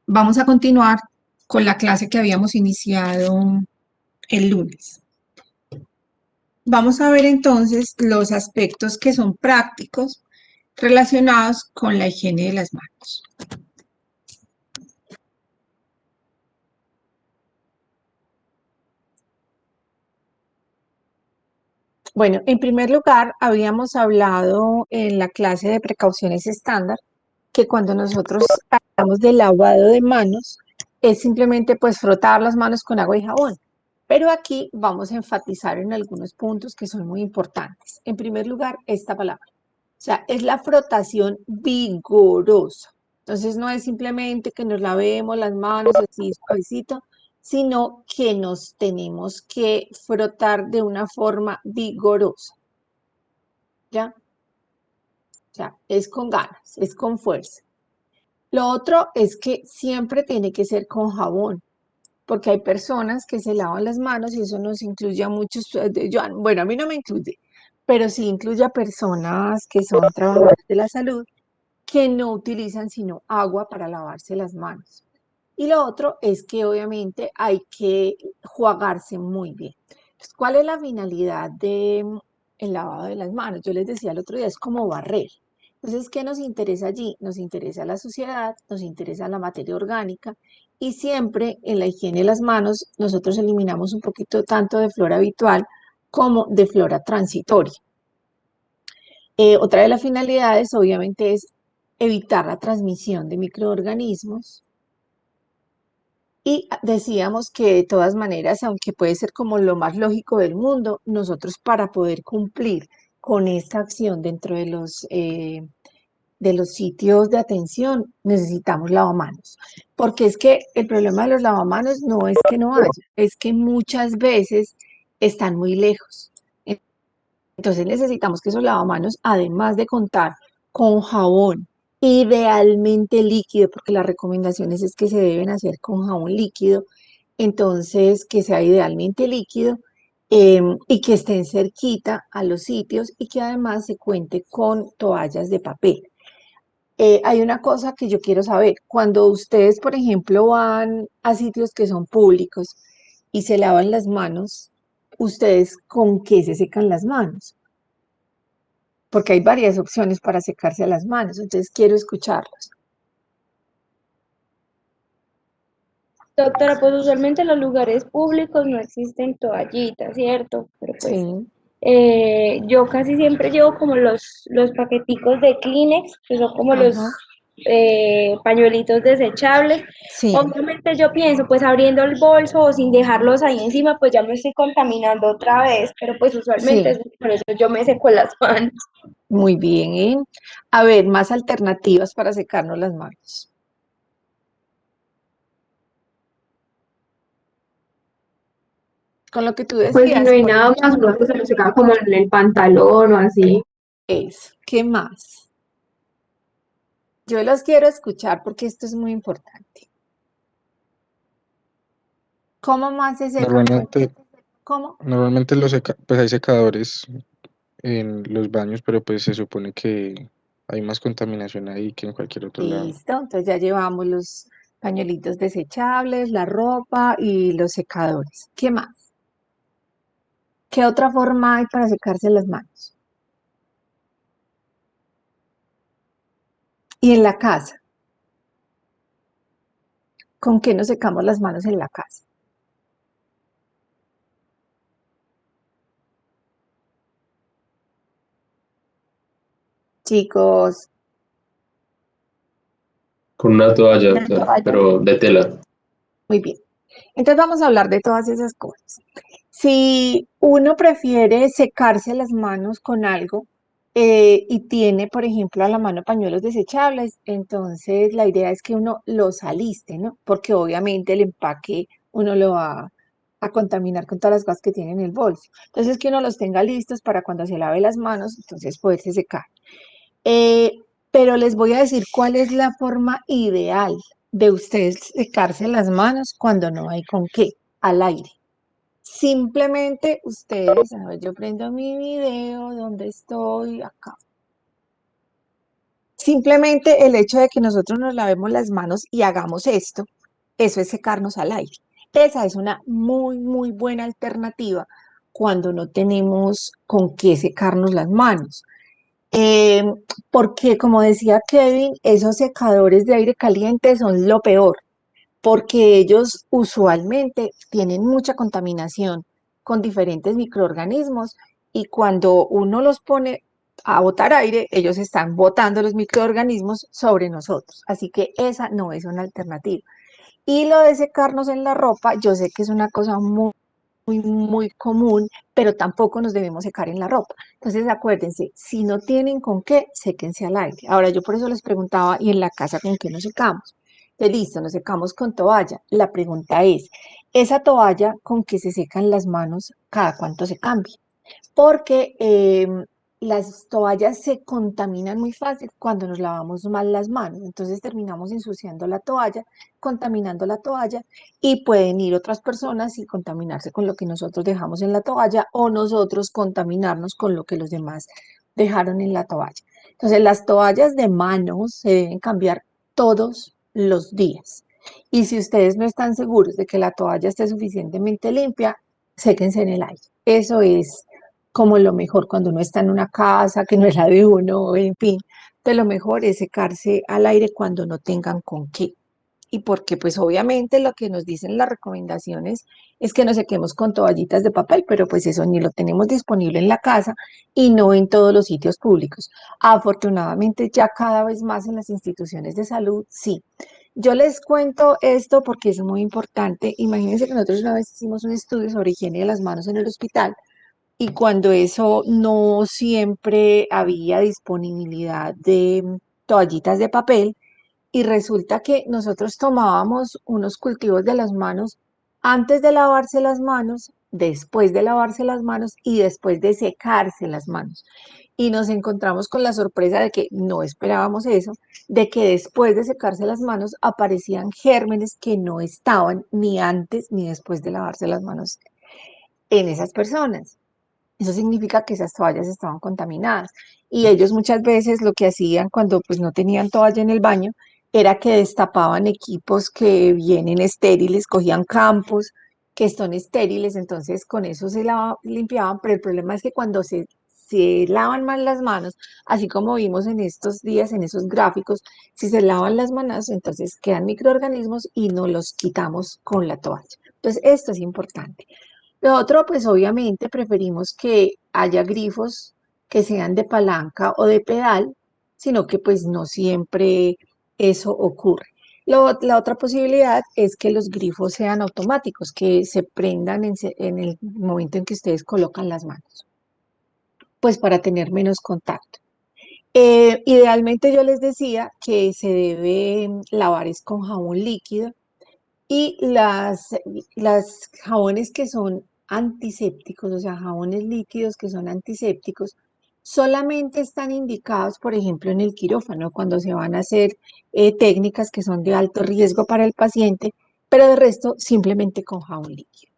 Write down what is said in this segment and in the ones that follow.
Vamos a continuar con la clase que habíamos iniciado el lunes. Vamos a ver entonces los aspectos que son prácticos relacionados con la higiene de las manos. Bueno, en primer lugar, habíamos hablado en la clase de precauciones estándar que cuando nosotros hablamos de lavado de manos, es simplemente pues frotar las manos con agua y jabón. Pero aquí vamos a enfatizar en algunos puntos que son muy importantes. En primer lugar, esta palabra. O sea, es la frotación vigorosa. Entonces no es simplemente que nos lavemos las manos así suavecito, sino que nos tenemos que frotar de una forma vigorosa. ¿Ya? O sea, es con ganas, es con fuerza. Lo otro es que siempre tiene que ser con jabón, porque hay personas que se lavan las manos y eso nos incluye a muchos, bueno, a mí no me incluye, pero sí incluye a personas que son trabajadores de la salud que no utilizan sino agua para lavarse las manos. Y lo otro es que obviamente hay que jugarse muy bien. Entonces, ¿cuál es la finalidad del lavado de las manos? Yo les decía el otro día, es como barrer. Entonces, ¿qué nos interesa allí? Nos interesa la suciedad, nos interesa la materia orgánica y siempre en la higiene de las manos nosotros eliminamos un poquito tanto de flora habitual como de flora transitoria. Otra de las finalidades obviamente es evitar la transmisión de microorganismos y decíamos que de todas maneras, aunque puede ser como lo más lógico del mundo, nosotros para poder cumplir con esta acción dentro de los sitios de atención necesitamos lavamanos. Porque es que el problema de los lavamanos no es que no haya, es que muchas veces están muy lejos. Entonces necesitamos que esos lavamanos, además de contar con jabón, idealmente líquido, porque las recomendaciones es que se deben hacer con jabón líquido, entonces que sea idealmente líquido y que estén cerquita a los sitios y que además se cuente con toallas de papel. Hay una cosa que yo quiero saber, cuando ustedes, por ejemplo, van a sitios que son públicos y se lavan las manos, ¿ustedes con qué se secan las manos? Porque hay varias opciones para secarse las manos, entonces quiero escucharlos. Doctora, pues usualmente en los lugares públicos no existen toallitas, ¿cierto? Pero pues Sí, yo casi siempre llevo como los paqueticos de Kleenex, que son como los ajá, pañuelitos desechables. sí, Obviamente yo pienso, pues abriendo el bolso o sin dejarlos ahí encima, pues ya me estoy contaminando otra vez, pero pues usualmente sí, por eso yo me seco las manos. muy bien. A ver, más alternativas para secarnos las manos. Con lo que tú Pues si no decías, hay por nada más, uno se lo seca como en el pantalón o así. eso, ¿qué más? Yo los quiero escuchar porque esto es muy importante. ¿Cómo más se secan? Normalmente, ¿Cómo? normalmente pues hay secadores en los baños, pero pues se supone que hay más contaminación ahí que en cualquier otro lado. Listo, entonces ya llevamos los pañuelitos desechables, la ropa y los secadores. ¿Qué más? ¿Qué otra forma hay para secarse las manos? Y en la casa, ¿con qué nos secamos las manos en la casa? Chicos, Con una toalla, una doctora, toalla. pero de tela. Muy bien. Entonces vamos a hablar de todas esas cosas. Si uno prefiere secarse las manos con algo y tiene, por ejemplo, a la mano pañuelos desechables, entonces la idea es que uno los aliste, ¿no? Porque obviamente el empaque uno lo va a contaminar con todas las cosas que tiene en el bolso. Entonces que uno los tenga listos para cuando se lave las manos, entonces poderse secar. Eh, pero les voy a decir cuál es la forma ideal de ustedes secarse las manos cuando no hay con qué, al aire. Simplemente ustedes, a ver, yo prendo mi video, ¿dónde estoy? Acá. Simplemente el hecho de que nosotros nos lavemos las manos y hagamos esto, eso es secarnos al aire. Esa es una muy, muy buena alternativa cuando no tenemos con qué secarnos las manos. Eh, Porque, como decía Kevin, esos secadores de aire caliente son lo peor, porque ellos usualmente tienen mucha contaminación con diferentes microorganismos y cuando uno los pone a botar aire, ellos están botando los microorganismos sobre nosotros. Así que esa no es una alternativa. Y lo de secarnos en la ropa, yo sé que es una cosa muy común, pero tampoco nos debemos secar en la ropa. Entonces, acuérdense, si no tienen con qué, séquense al aire. Ahora, yo por eso les preguntaba, ¿y en la casa con qué nos secamos? Entonces, listo, nos secamos con toalla. La pregunta es, ¿esa toalla con que se secan las manos, cada cuánto se cambia? Porque las toallas se contaminan muy fácil cuando nos lavamos mal las manos. Entonces terminamos ensuciando la toalla, contaminando la toalla y pueden ir otras personas y contaminarse con lo que nosotros dejamos en la toalla o nosotros contaminarnos con lo que los demás dejaron en la toalla. Entonces las toallas de manos se deben cambiar todos los días. Y si ustedes no están seguros de que la toalla esté suficientemente limpia, séquense en el aire. Eso es como lo mejor cuando uno está en una casa que no es la de uno, en fin, de lo mejor es secarse al aire cuando no tengan con qué. Y porque pues obviamente lo que nos dicen las recomendaciones es que nos sequemos con toallitas de papel, pero pues eso ni lo tenemos disponible en la casa y no en todos los sitios públicos. Afortunadamente ya cada vez más en las instituciones de salud, sí. Yo les cuento esto porque es muy importante. Imagínense que nosotros una vez hicimos un estudio sobre higiene de las manos en el hospital y cuando eso no siempre había disponibilidad de toallitas de papel, y resulta que nosotros tomábamos unos cultivos de las manos antes de lavarse las manos, después de lavarse las manos y después de secarse las manos. Y nos encontramos con la sorpresa de que no esperábamos eso, de que después de secarse las manos aparecían gérmenes que no estaban ni antes ni después de lavarse las manos en esas personas. Eso significa que esas toallas estaban contaminadas. Y ellos muchas veces lo que hacían cuando pues no tenían toalla en el baño era que destapaban equipos que vienen estériles, cogían campos que son estériles, entonces con eso limpiaban, pero el problema es que cuando se lavan mal las manos, así como vimos en estos días en esos gráficos, si se lavan las manos, entonces quedan microorganismos y no los quitamos con la toalla. Entonces, esto es importante. Lo otro, pues obviamente preferimos que haya grifos que sean de palanca o de pedal, sino que pues no siempre eso ocurre. La otra posibilidad es que los grifos sean automáticos, que se prendan en el momento en que ustedes colocan las manos, pues para tener menos contacto. Idealmente yo les decía que se debe lavar es con jabón líquido y las jabones que son antisépticos, o sea, jabones líquidos que son antisépticos, solamente están indicados, por ejemplo, en el quirófano, cuando se van a hacer técnicas que son de alto riesgo para el paciente, pero de resto simplemente con jabón líquido.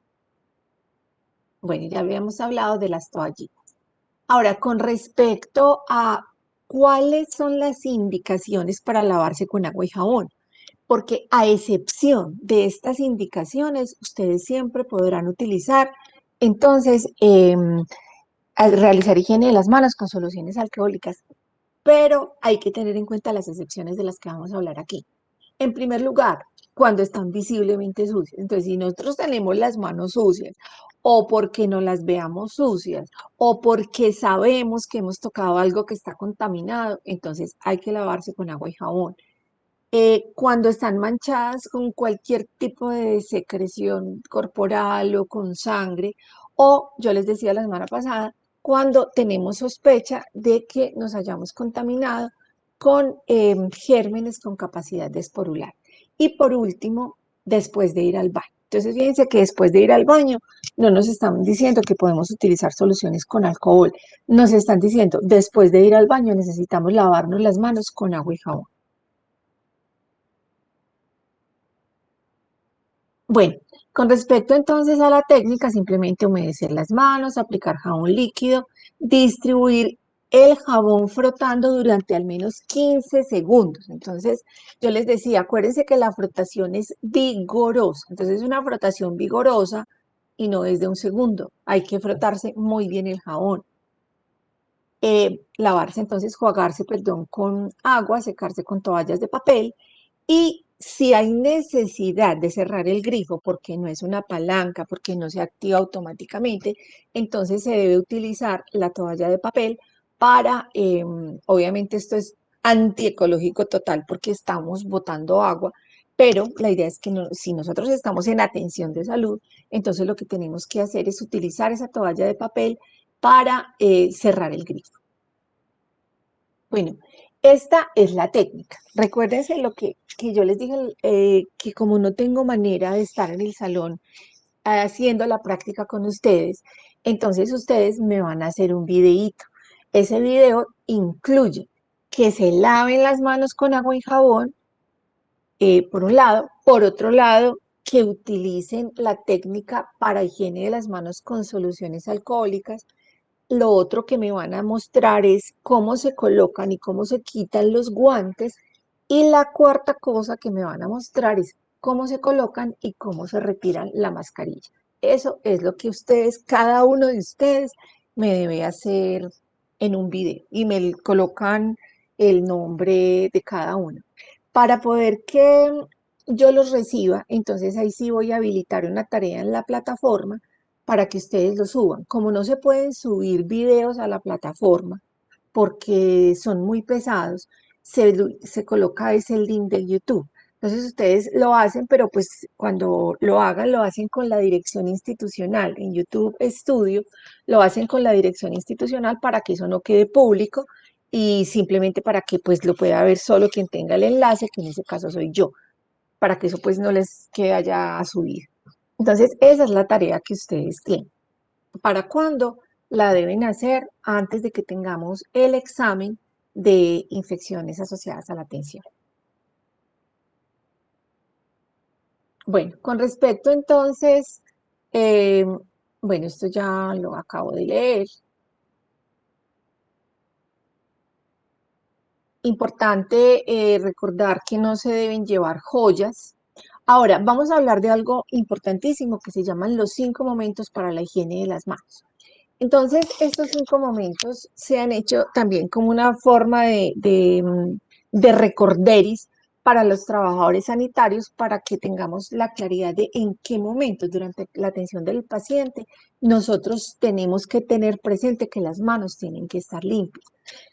Bueno, ya habíamos hablado de las toallitas. Ahora, con respecto a cuáles son las indicaciones para lavarse con agua y jabón, porque a excepción de estas indicaciones, ustedes siempre podrán utilizar, entonces, al realizar higiene de las manos con soluciones alcohólicas, pero hay que tener en cuenta las excepciones de las que vamos a hablar aquí. En primer lugar, cuando están visiblemente sucias. Entonces, si nosotros tenemos las manos sucias, o porque no las veamos sucias, o porque sabemos que hemos tocado algo que está contaminado, entonces hay que lavarse con agua y jabón. Cuando están manchadas con cualquier tipo de secreción corporal o con sangre, o yo les decía la semana pasada, cuando tenemos sospecha de que nos hayamos contaminado con gérmenes con capacidad de esporular. Y por último, después de ir al baño. Entonces, fíjense que después de ir al baño, no nos están diciendo que podemos utilizar soluciones con alcohol. Nos están diciendo, después de ir al baño necesitamos lavarnos las manos con agua y jabón. Bueno, con respecto entonces a la técnica, simplemente humedecer las manos, aplicar jabón líquido, distribuir el jabón frotando durante al menos 15 segundos. Entonces, yo les decía, acuérdense que la frotación es vigorosa. Entonces, una frotación vigorosa y no es de un segundo. Hay que frotarse muy bien el jabón. Lavarse, entonces, jugarse, perdón, con agua, secarse con toallas de papel. Y si hay necesidad de cerrar el grifo porque no es una palanca, porque no se activa automáticamente, entonces se debe utilizar la toalla de papel para, obviamente esto es antiecológico total porque estamos botando agua, pero la idea es que si nosotros estamos en atención de salud, entonces lo que tenemos que hacer es utilizar esa toalla de papel para cerrar el grifo. Bueno, esta es la técnica. Recuérdense lo que yo les dije, que como no tengo manera de estar en el salón haciendo la práctica con ustedes, entonces ustedes me van a hacer un videíto. Ese video incluye que se laven las manos con agua y jabón, por un lado. Por otro lado, que utilicen la técnica para higiene de las manos con soluciones alcohólicas. Lo otro que me van a mostrar es cómo se colocan y cómo se quitan los guantes. Y la cuarta cosa que me van a mostrar es cómo se colocan y cómo se retiran la mascarilla. Eso es lo que ustedes, cada uno de ustedes, me debe hacer en un video. Y me colocan el nombre de cada uno. Para poder que yo los reciba, entonces ahí sí voy a habilitar una tarea en la plataforma para que ustedes lo suban. Como no se pueden subir videos a la plataforma porque son muy pesados, se coloca ese link de YouTube. Entonces ustedes lo hacen, pero pues cuando lo hagan, lo hacen con la dirección institucional. En YouTube Studio lo hacen con la dirección institucional para que eso no quede público y simplemente para que pues lo pueda ver solo quien tenga el enlace, que en ese caso soy yo, para que eso pues no les quede allá a subir. Entonces, esa es la tarea que ustedes tienen. ¿Para cuándo? La deben hacer antes de que tengamos el examen de infecciones asociadas a la atención. Bueno, con respecto entonces, bueno, esto ya lo acabo de leer. Importante recordar que no se deben llevar joyas. Ahora, vamos a hablar de algo importantísimo que se llaman los 5 momentos para la higiene de las manos. Entonces, estos 5 momentos se han hecho también como una forma de recorderis para los trabajadores sanitarios para que tengamos la claridad de en qué momentos durante la atención del paciente nosotros tenemos que tener presente que las manos tienen que estar limpias.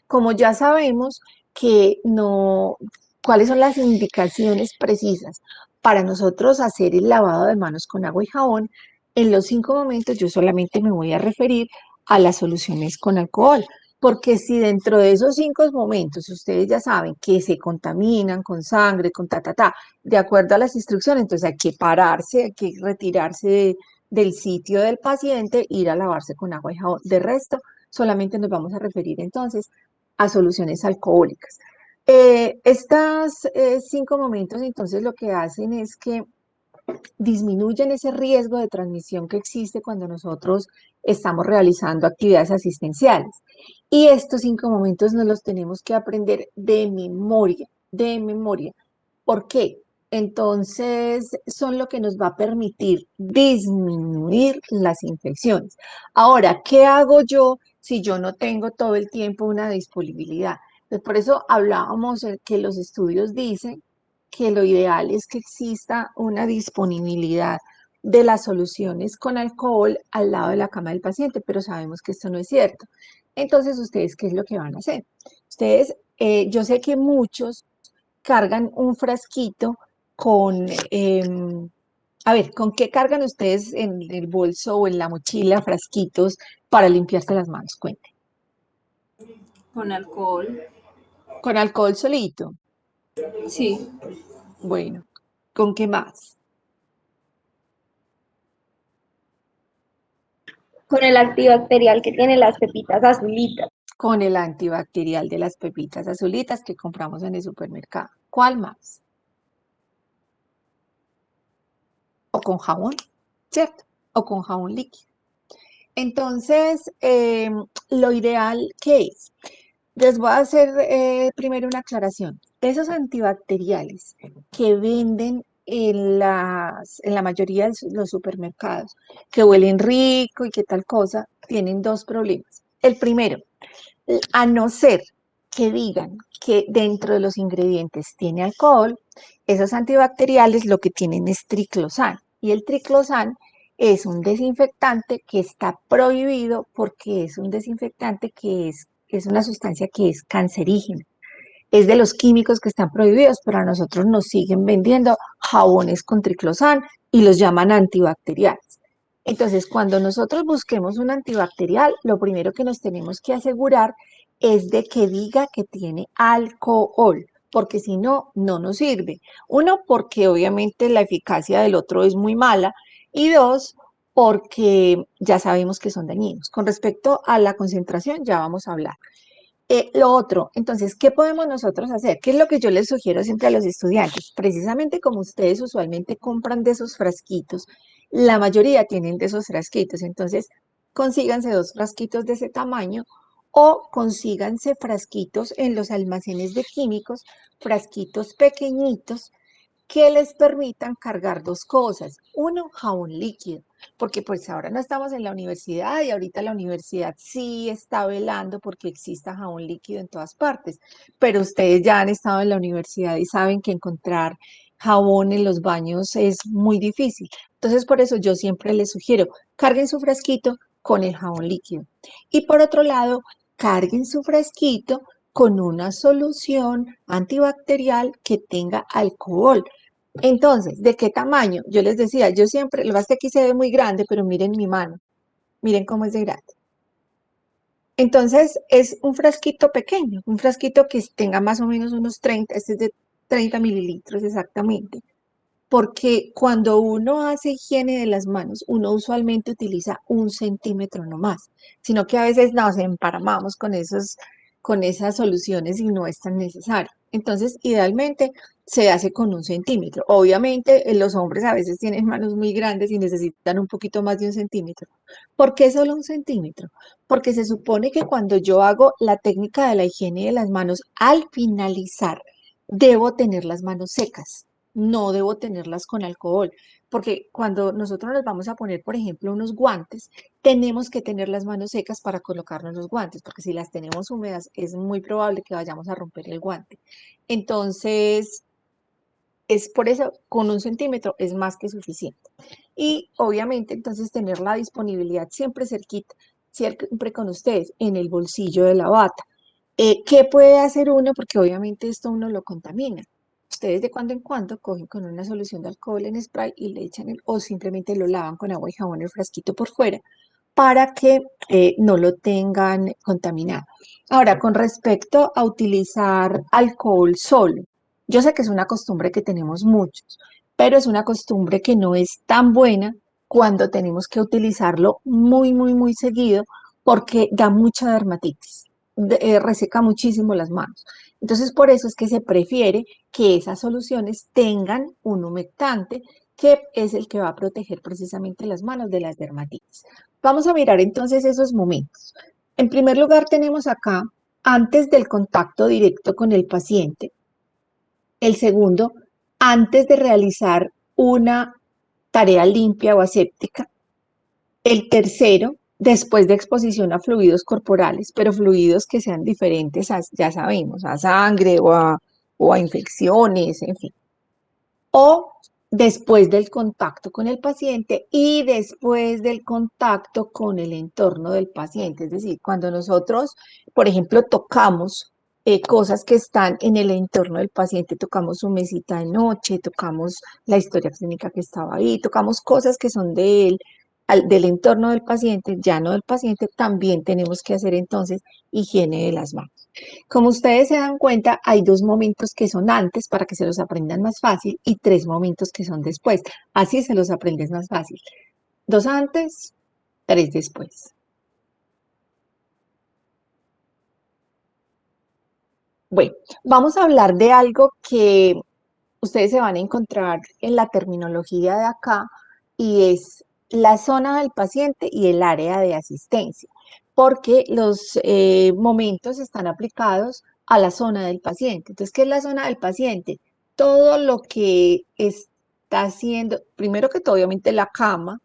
Como ya sabemos que no, cuáles son las indicaciones precisas para nosotros hacer el lavado de manos con agua y jabón, en los 5 momentos yo solamente me voy a referir a las soluciones con alcohol, porque si dentro de esos 5 momentos ustedes ya saben que se contaminan con sangre, con de acuerdo a las instrucciones, entonces hay que pararse, hay que retirarse del sitio del paciente, ir a lavarse con agua y jabón. De resto, solamente nos vamos a referir entonces a soluciones alcohólicas. Estos 5 momentos entonces lo que hacen es que disminuyen ese riesgo de transmisión que existe cuando nosotros estamos realizando actividades asistenciales. Y estos 5 momentos nos los tenemos que aprender de memoria, de memoria. ¿Por qué? Entonces, son lo que nos va a permitir disminuir las infecciones. Ahora, ¿qué hago yo si yo no tengo todo el tiempo una disponibilidad? Pues por eso hablábamos que los estudios dicen que lo ideal es que exista una disponibilidad de las soluciones con alcohol al lado de la cama del paciente, pero sabemos que esto no es cierto. Entonces, ¿ustedes qué es lo que van a hacer? Ustedes, yo sé que muchos cargan un frasquito con, a ver, ¿con qué cargan ustedes en el bolso o en la mochila frasquitos para limpiarse las manos? Cuenten. Con alcohol. ¿Con alcohol solito? Sí. Bueno, ¿con qué más? Con el antibacterial que tiene las pepitas azulitas. Con el antibacterial de las pepitas azulitas que compramos en el supermercado. ¿Cuál más? O con jabón, ¿cierto? O con jabón líquido. Entonces, lo ideal, ¿qué es? Les voy a hacer primero una aclaración. Esos antibacteriales que venden en la mayoría de los supermercados, que huelen rico y que tal cosa, tienen dos problemas. El primero, a no ser que digan que dentro de los ingredientes tiene alcohol, esos antibacteriales lo que tienen es triclosan. Y el triclosan es un desinfectante que está prohibido porque es un desinfectante que es una sustancia que es cancerígena. Es de los químicos que están prohibidos, pero a nosotros nos siguen vendiendo jabones con triclosan y los llaman antibacteriales. Entonces, cuando nosotros busquemos un antibacterial, lo primero que nos tenemos que asegurar es de que diga que tiene alcohol, porque si no, no nos sirve. Uno, porque obviamente la eficacia del otro es muy mala, y dos, porque ya sabemos que son dañinos. Con respecto a la concentración, ya vamos a hablar. Lo otro, entonces, ¿qué podemos nosotros hacer? ¿Qué es lo que yo les sugiero siempre a los estudiantes? Precisamente como ustedes usualmente compran de esos frasquitos, la mayoría tienen de esos frasquitos, entonces consíganse dos frasquitos de ese tamaño o consíganse frasquitos en los almacenes de químicos, frasquitos pequeñitos que les permitan cargar dos cosas. Uno, jabón líquido, porque pues ahora no estamos en la universidad y ahorita la universidad sí está velando porque exista jabón líquido en todas partes, pero ustedes ya han estado en la universidad y saben que encontrar jabón en los baños es muy difícil. Entonces, por eso yo siempre les sugiero, carguen su frasquito con el jabón líquido. Y por otro lado, carguen su frasquito con una solución antibacterial que tenga alcohol. Entonces, ¿de qué tamaño? Yo les decía, yo siempre, lo que pasa es que aquí se ve muy grande, pero miren mi mano, miren cómo es de grande. Entonces, es un frasquito pequeño, un frasquito que tenga más o menos unos 30, este es de 30 mililitros exactamente, porque cuando uno hace higiene de las manos, uno usualmente utiliza 1 centímetro no más, sino que a veces nos emparamamos con esas soluciones y no es tan necesario. Entonces, idealmente se hace con 1 centímetro. Obviamente, los hombres a veces tienen manos muy grandes y necesitan un poquito más de 1 centímetro. ¿Por qué solo 1 centímetro? Porque se supone que cuando yo hago la técnica de la higiene de las manos, al finalizar, debo tener las manos secas, no debo tenerlas con alcohol, porque cuando nosotros nos vamos a poner, por ejemplo, unos guantes, tenemos que tener las manos secas para colocarnos los guantes, porque si las tenemos húmedas es muy probable que vayamos a romper el guante. Entonces, es por eso, con 1 centímetro es más que suficiente. Y obviamente, entonces, tener la disponibilidad siempre cerquita, siempre con ustedes, en el bolsillo de la bata. ¿Qué puede hacer uno? Porque obviamente esto uno lo contamina. Ustedes de cuando en cuando cogen con una solución de alcohol en spray y le echan o simplemente lo lavan con agua y jabón el frasquito por fuera para que no lo tengan contaminado. Ahora, con respecto a utilizar alcohol solo, yo sé que es una costumbre que tenemos muchos, pero es una costumbre que no es tan buena cuando tenemos que utilizarlo muy, muy, muy seguido porque da mucha dermatitis, reseca muchísimo las manos. Entonces, por eso es que se prefiere que esas soluciones tengan un humectante que es el que va a proteger precisamente las manos de las dermatitis. Vamos a mirar entonces esos momentos. En primer lugar, tenemos acá, antes del contacto directo con el paciente. El segundo, antes de realizar una tarea limpia o aséptica. El tercero, después de exposición a fluidos corporales, pero fluidos que sean diferentes, ya sabemos, a sangre o a infecciones, en fin. O después del contacto con el paciente y después del contacto con el entorno del paciente. Es decir, cuando nosotros, por ejemplo, tocamos cosas que están en el entorno del paciente, tocamos su mesita de noche, tocamos la historia clínica que estaba ahí, tocamos cosas que son de él, del entorno del paciente, ya no del paciente, también tenemos que hacer entonces higiene de las manos. Como ustedes se dan cuenta, hay dos momentos que son antes para que se los aprendan más fácil y tres momentos que son después. Así se los aprendes más fácil. Dos antes, tres después. Bueno, vamos a hablar de algo que ustedes se van a encontrar en la terminología de acá y es la zona del paciente y el área de asistencia, porque los momentos están aplicados a la zona del paciente. Entonces, ¿qué es la zona del paciente? Todo lo que está haciendo, primero que todo, obviamente la cama,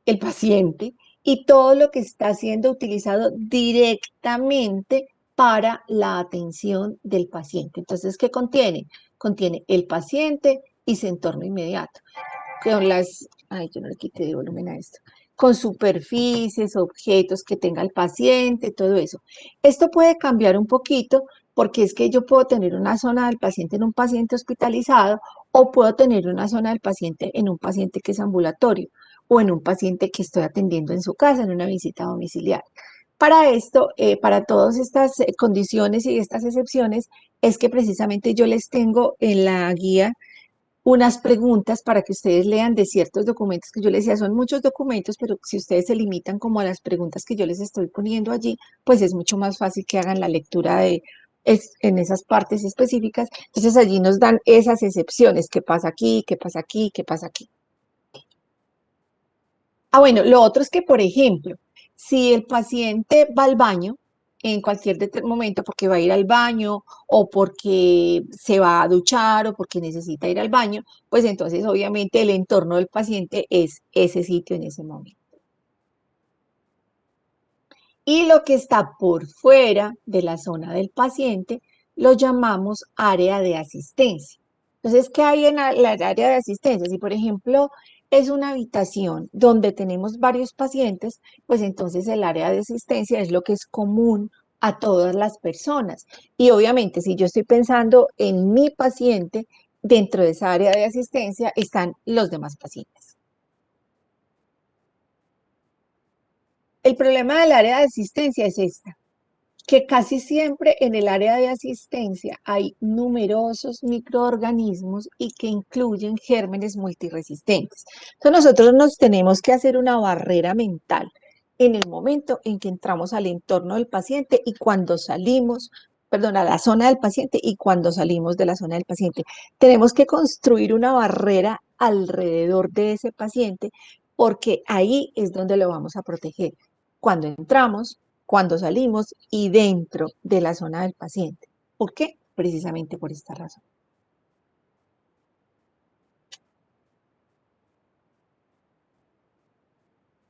el paciente, y todo lo que está siendo utilizado directamente para la atención del paciente. Entonces, ¿qué contiene? Contiene el paciente y su entorno inmediato. Con las, ay, yo no le quité de volumen a esto, con superficies, objetos que tenga el paciente, todo eso. Esto puede cambiar un poquito porque es que yo puedo tener una zona del paciente en un paciente hospitalizado o puedo tener una zona del paciente en un paciente que es ambulatorio o en un paciente que estoy atendiendo en su casa en una visita domiciliaria. Para esto, para todas estas condiciones y estas excepciones, es que precisamente yo les tengo en la guía unas preguntas para que ustedes lean de ciertos documentos que yo les decía, son muchos documentos, pero si ustedes se limitan como a las preguntas que yo les estoy poniendo allí, pues es mucho más fácil que hagan la lectura en esas partes específicas. Entonces allí nos dan esas excepciones, qué pasa aquí, qué pasa aquí, qué pasa aquí. Ah, bueno, lo otro es que, por ejemplo, si el paciente va al baño en cualquier momento porque va a ir al baño o porque se va a duchar o porque necesita ir al baño, pues entonces obviamente el entorno del paciente es ese sitio en ese momento. Y lo que está por fuera de la zona del paciente lo llamamos área de asistencia. Entonces, ¿qué hay en la área de asistencia? Si, por ejemplo, es una habitación donde tenemos varios pacientes, pues entonces el área de asistencia es lo que es común a todas las personas. Y obviamente, si yo estoy pensando en mi paciente, dentro de esa área de asistencia están los demás pacientes. El problema del área de asistencia es esta, que casi siempre en el área de asistencia hay numerosos microorganismos y que incluyen gérmenes multiresistentes. Entonces nosotros nos tenemos que hacer una barrera mental en el momento en que entramos al entorno del paciente y cuando salimos, perdón, a la zona del paciente y cuando salimos de la zona del paciente. Tenemos que construir una barrera alrededor de ese paciente porque ahí es donde lo vamos a proteger. Cuando entramos, cuando salimos y dentro de la zona del paciente. ¿Por qué? Precisamente por esta razón.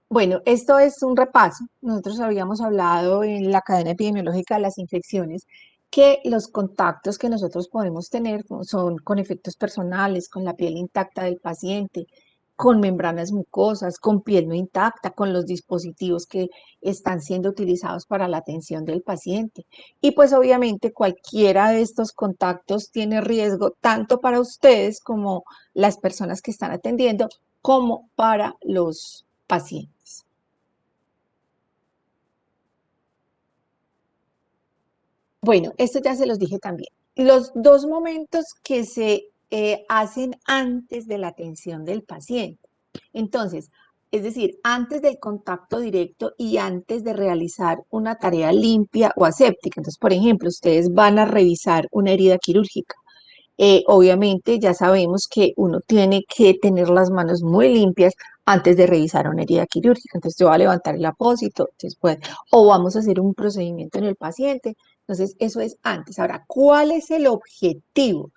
Bueno, esto es un repaso. Nosotros habíamos hablado en la cadena epidemiológica de las infecciones que los contactos que nosotros podemos tener son con efectos personales, con la piel intacta del paciente, con membranas mucosas, con piel no intacta, con los dispositivos que están siendo utilizados para la atención del paciente. Y pues obviamente cualquiera de estos contactos tiene riesgo tanto para ustedes como las personas que están atendiendo, como para los pacientes. Bueno, esto ya se los dije también. Los dos momentos que se hacen antes de la atención del paciente. Entonces, es decir, antes del contacto directo y antes de realizar una tarea limpia o aséptica. Entonces, por ejemplo, ustedes van a revisar una herida quirúrgica. Obviamente ya sabemos que uno tiene que tener las manos muy limpias antes de revisar una herida quirúrgica. Entonces yo voy a levantar el apósito, después, o vamos a hacer un procedimiento en el paciente. Entonces eso es antes. Ahora, ¿cuál es el objetivo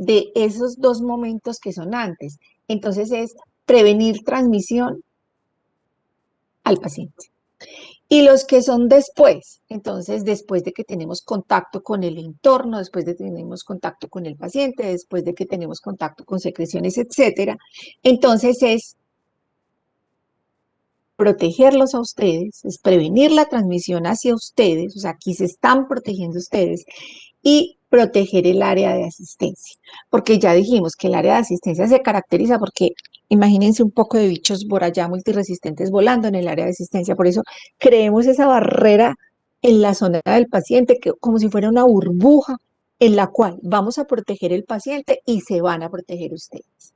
de esos dos momentos que son antes? Entonces es prevenir transmisión al paciente. Y los que son después, entonces después de que tenemos contacto con el entorno, después de que tenemos contacto con el paciente, después de que tenemos contacto con secreciones, etcétera, entonces es protegerlos a ustedes, es prevenir la transmisión hacia ustedes, o sea, aquí se están protegiendo ustedes, y proteger el área de asistencia, porque ya dijimos que el área de asistencia se caracteriza porque imagínense un poco de bichos por allá multiresistentes volando en el área de asistencia, por eso creemos esa barrera en la zona del paciente, que, como si fuera una burbuja en la cual vamos a proteger el paciente y se van a proteger ustedes.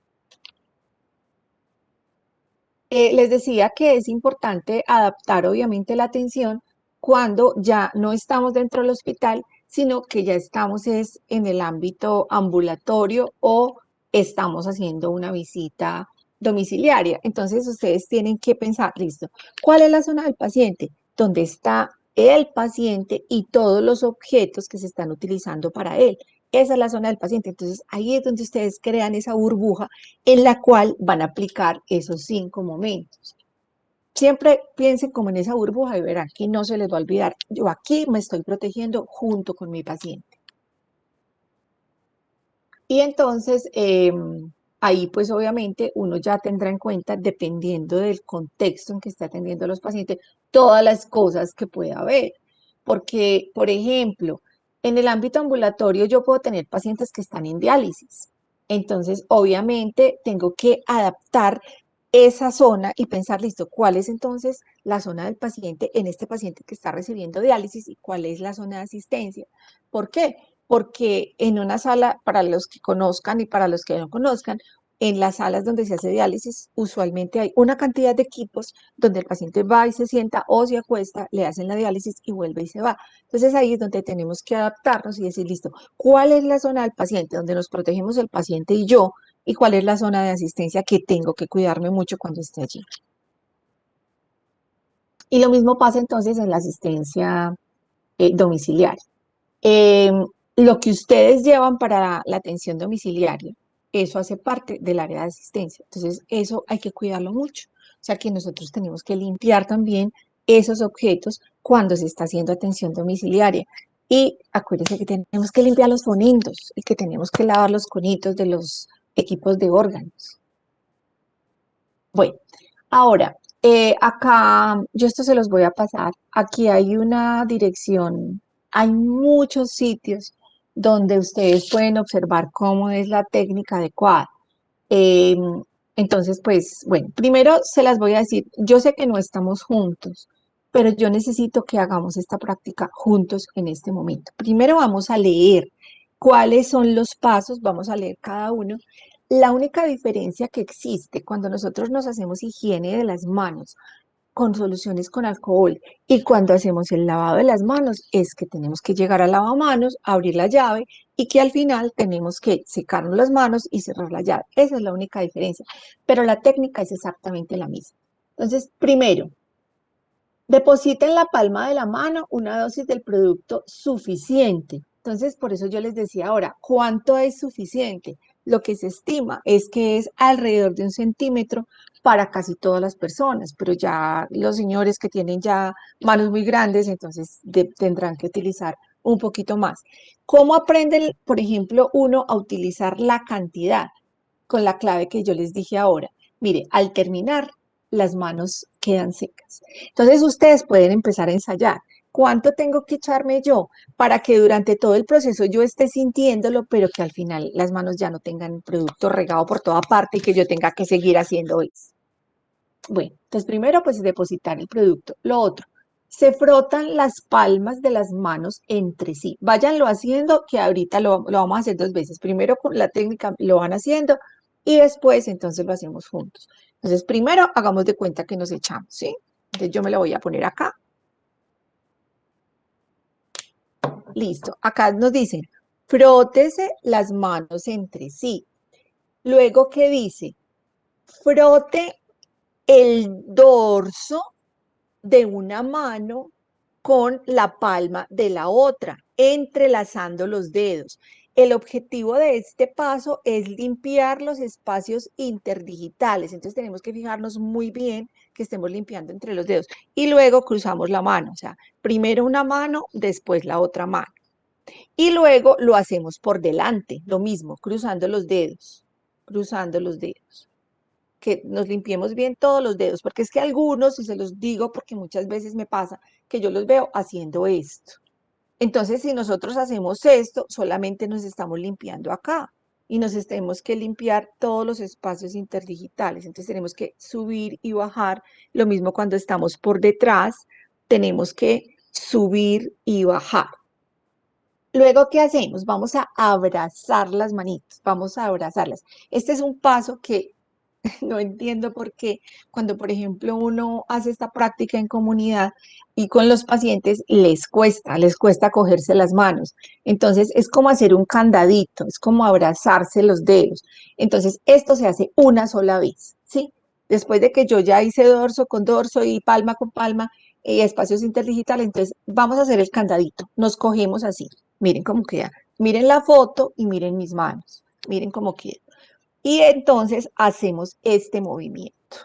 Les decía que es importante adaptar obviamente la atención cuando ya no estamos dentro del hospital, sino que ya estamos en el ámbito ambulatorio o estamos haciendo una visita domiciliaria. Entonces ustedes tienen que pensar, listo, ¿cuál es la zona del paciente? Donde está el paciente y todos los objetos que se están utilizando para él. Esa es la zona del paciente. Entonces ahí es donde ustedes crean esa burbuja en la cual van a aplicar esos 5 momentos. Siempre piensen como en esa burbuja y verán que no se les va a olvidar. Yo aquí me estoy protegiendo junto con mi paciente. Y entonces, ahí pues obviamente uno ya tendrá en cuenta, dependiendo del contexto en que esté atendiendo a los pacientes, todas las cosas que pueda haber. Porque, por ejemplo, en el ámbito ambulatorio yo puedo tener pacientes que están en diálisis. Entonces, obviamente, tengo que adaptar esa zona y pensar, listo, ¿cuál es entonces la zona del paciente en este paciente que está recibiendo diálisis y cuál es la zona de asistencia? ¿Por qué? Porque en una sala, para los que conozcan y para los que no conozcan, en las salas donde se hace diálisis, usualmente hay una cantidad de equipos donde el paciente va y se sienta o se acuesta, le hacen la diálisis y vuelve y se va. Entonces ahí es donde tenemos que adaptarnos y decir, listo, ¿cuál es la zona del paciente donde nos protegemos el paciente y yo? ¿Y cuál es la zona de asistencia que tengo que cuidarme mucho cuando esté allí? Y lo mismo pasa entonces en la asistencia domiciliaria. Lo que ustedes llevan para la atención domiciliaria, eso hace parte del área de asistencia. Entonces, eso hay que cuidarlo mucho. O sea que nosotros tenemos que limpiar también esos objetos cuando se está haciendo atención domiciliaria. Y acuérdense que tenemos que limpiar los fonitos y que tenemos que lavar los conitos de los equipos de órganos. Bueno, ahora, acá, yo esto se los voy a pasar. Aquí hay una dirección, hay muchos sitios donde ustedes pueden observar cómo es la técnica adecuada. Entonces, pues, bueno, primero se las voy a decir, yo sé que no estamos juntos, pero yo necesito que hagamos esta práctica juntos en este momento. Primero vamos a leer cuáles son los pasos, vamos a leer cada uno. La única diferencia que existe cuando nosotros nos hacemos higiene de las manos con soluciones con alcohol y cuando hacemos el lavado de las manos es que tenemos que llegar al lavamanos, abrir la llave y que al final tenemos que secarnos las manos y cerrar la llave. Esa es la única diferencia, pero la técnica es exactamente la misma. Entonces, primero, deposita en la palma de la mano una dosis del producto suficiente. Entonces, por eso yo les decía ahora, ¿cuánto es suficiente? Lo que se estima es que es alrededor de 1 centímetro para casi todas las personas, pero ya los señores que tienen ya manos muy grandes, entonces tendrán que utilizar un poquito más. ¿Cómo aprenden, por ejemplo, uno a utilizar la cantidad? Con la clave que yo les dije ahora. Mire, al terminar, las manos quedan secas. Entonces ustedes pueden empezar a ensayar. ¿Cuánto tengo que echarme yo para que durante todo el proceso yo esté sintiéndolo, pero que al final las manos ya no tengan producto regado por toda parte y que yo tenga que seguir haciendo eso? Bueno, entonces primero pues depositar el producto. Lo otro, se frotan las palmas de las manos entre sí. Váyanlo haciendo, que ahorita lo vamos a hacer 2 veces. Primero con la técnica lo van haciendo y después entonces lo hacemos juntos. Entonces primero hagamos de cuenta que nos echamos, ¿sí? Entonces yo me la voy a poner acá. Listo. Acá nos dicen, frótese las manos entre sí. Luego, ¿qué dice? Frote el dorso de una mano con la palma de la otra, entrelazando los dedos. El objetivo de este paso es limpiar los espacios interdigitales. Entonces tenemos que fijarnos muy bien que estemos limpiando entre los dedos. Y luego cruzamos la mano, o sea, primero una mano, después la otra mano. Y luego lo hacemos por delante, lo mismo, cruzando los dedos, cruzando los dedos. Que nos limpiemos bien todos los dedos, porque es que algunos, y se los digo porque muchas veces me pasa, que yo los veo haciendo esto. Entonces, si nosotros hacemos esto, solamente nos estamos limpiando acá y nos tenemos que limpiar todos los espacios interdigitales. Entonces, tenemos que subir y bajar. Lo mismo cuando estamos por detrás, tenemos que subir y bajar. Luego, ¿qué hacemos? Vamos a abrazar las manitos, vamos a abrazarlas. Este es un paso que No entiendo por qué cuando, por ejemplo, uno hace esta práctica en comunidad y con los pacientes les cuesta cogerse las manos. Entonces es como hacer un candadito, es como abrazarse los dedos. Entonces esto se hace una sola vez, ¿sí? Después de que yo ya hice dorso con dorso y palma con palma y espacios interdigitales, entonces vamos a hacer el candadito. Nos cogemos así. Miren cómo queda. Miren la foto y miren mis manos. Miren cómo queda. Y entonces hacemos este movimiento,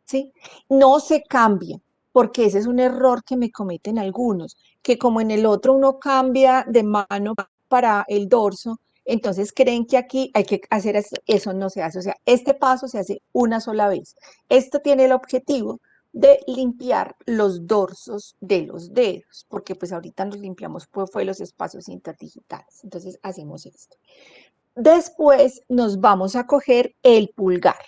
¿sí? No se cambia, porque ese es un error que me cometen algunos, que como en el otro uno cambia de mano para el dorso, entonces creen que aquí hay que hacer eso, eso no se hace. O sea, este paso se hace una sola vez. Esto tiene el objetivo de limpiar los dorsos de los dedos, porque pues ahorita nos limpiamos pues, fue los espacios interdigitales. Entonces hacemos esto. Después nos vamos a coger el pulgar.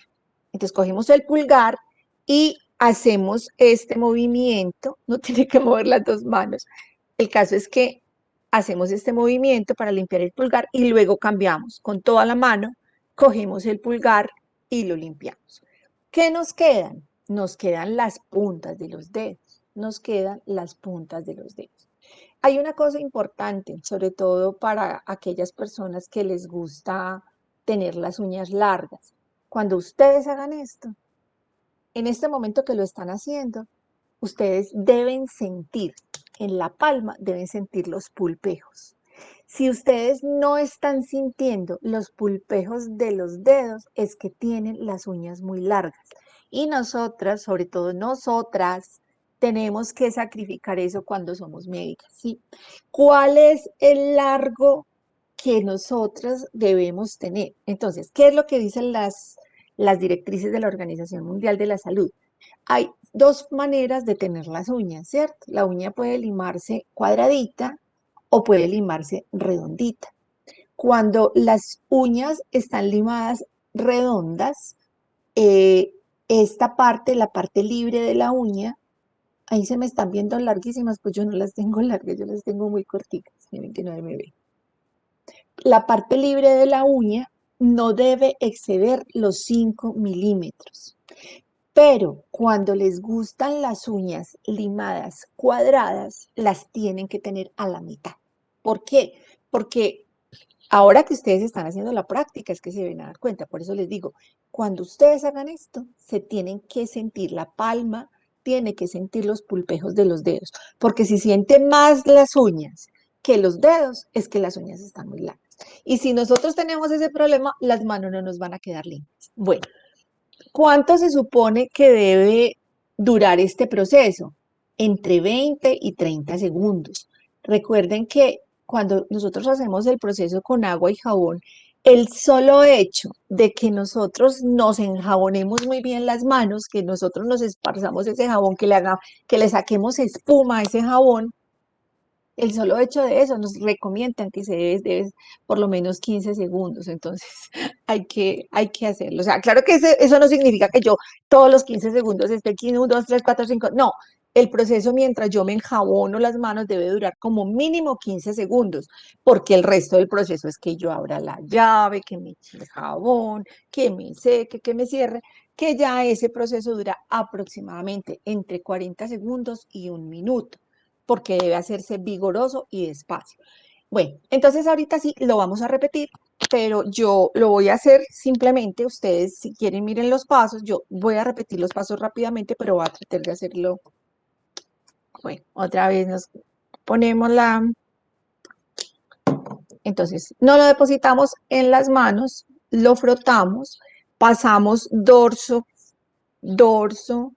Entonces cogemos el pulgar y hacemos este movimiento. No tiene que mover las dos manos. El caso es que hacemos este movimiento para limpiar el pulgar y luego cambiamos con toda la mano, cogemos el pulgar y lo limpiamos. ¿Qué nos quedan? Nos quedan las puntas de los dedos. Nos quedan las puntas de los dedos. Hay una cosa importante, sobre todo para aquellas personas que les gusta tener las uñas largas. Cuando ustedes hagan esto, en este momento que lo están haciendo, ustedes deben sentir, en la palma deben sentir los pulpejos. Si ustedes no están sintiendo los pulpejos de los dedos, es que tienen las uñas muy largas. Y nosotras, sobre todo nosotras, tenemos que sacrificar eso cuando somos médicas, ¿sí? ¿Cuál es el largo que nosotras debemos tener? Entonces, ¿qué es lo que dicen las directrices de la Organización Mundial de la Salud? Hay dos maneras de tener las uñas, ¿cierto? La uña puede limarse cuadradita o puede limarse redondita. Cuando las uñas están limadas redondas, esta parte, la parte libre de la uña, ahí se me están viendo larguísimas, pues yo no las tengo largas, yo las tengo muy corticas, miren que no me ve. La parte libre de la uña no debe exceder los 5 milímetros. Pero cuando les gustan las uñas limadas cuadradas, las tienen que tener a la mitad. ¿Por qué? Porque ahora que ustedes están haciendo la práctica es que se deben dar cuenta. Por eso les digo, cuando ustedes hagan esto, se tienen que sentir la palma, tiene que sentir los pulpejos de los dedos. Porque si siente más las uñas que los dedos, es que las uñas están muy largas. Y si nosotros tenemos ese problema, las manos no nos van a quedar limpias. Bueno. ¿Cuánto se supone que debe durar este proceso? Entre 20 y 30 segundos. Recuerden que cuando nosotros hacemos el proceso con agua y jabón, el solo hecho de que nosotros nos enjabonemos muy bien las manos, que nosotros nos esparzamos ese jabón, que le saquemos espuma a ese jabón, el solo hecho de eso nos recomiendan que se debe por lo menos 15 segundos, entonces hay que hacerlo. O sea, claro que eso no significa que yo todos los 15 segundos esté 15, 1, 2, 3, 4, 5, no. El proceso mientras yo me enjabono las manos debe durar como mínimo 15 segundos, porque el resto del proceso es que yo abra la llave, que me eche el jabón, que me seque, que me cierre, que ya ese proceso dura aproximadamente entre 40 segundos y 1 minuto porque debe hacerse vigoroso y despacio. Bueno, entonces ahorita sí lo vamos a repetir, pero yo lo voy a hacer simplemente, ustedes si quieren miren los pasos, yo voy a repetir los pasos rápidamente, pero voy a tratar de hacerlo. Bueno, otra vez nos ponemos entonces, no lo depositamos en las manos, lo frotamos, pasamos dorso, dorso,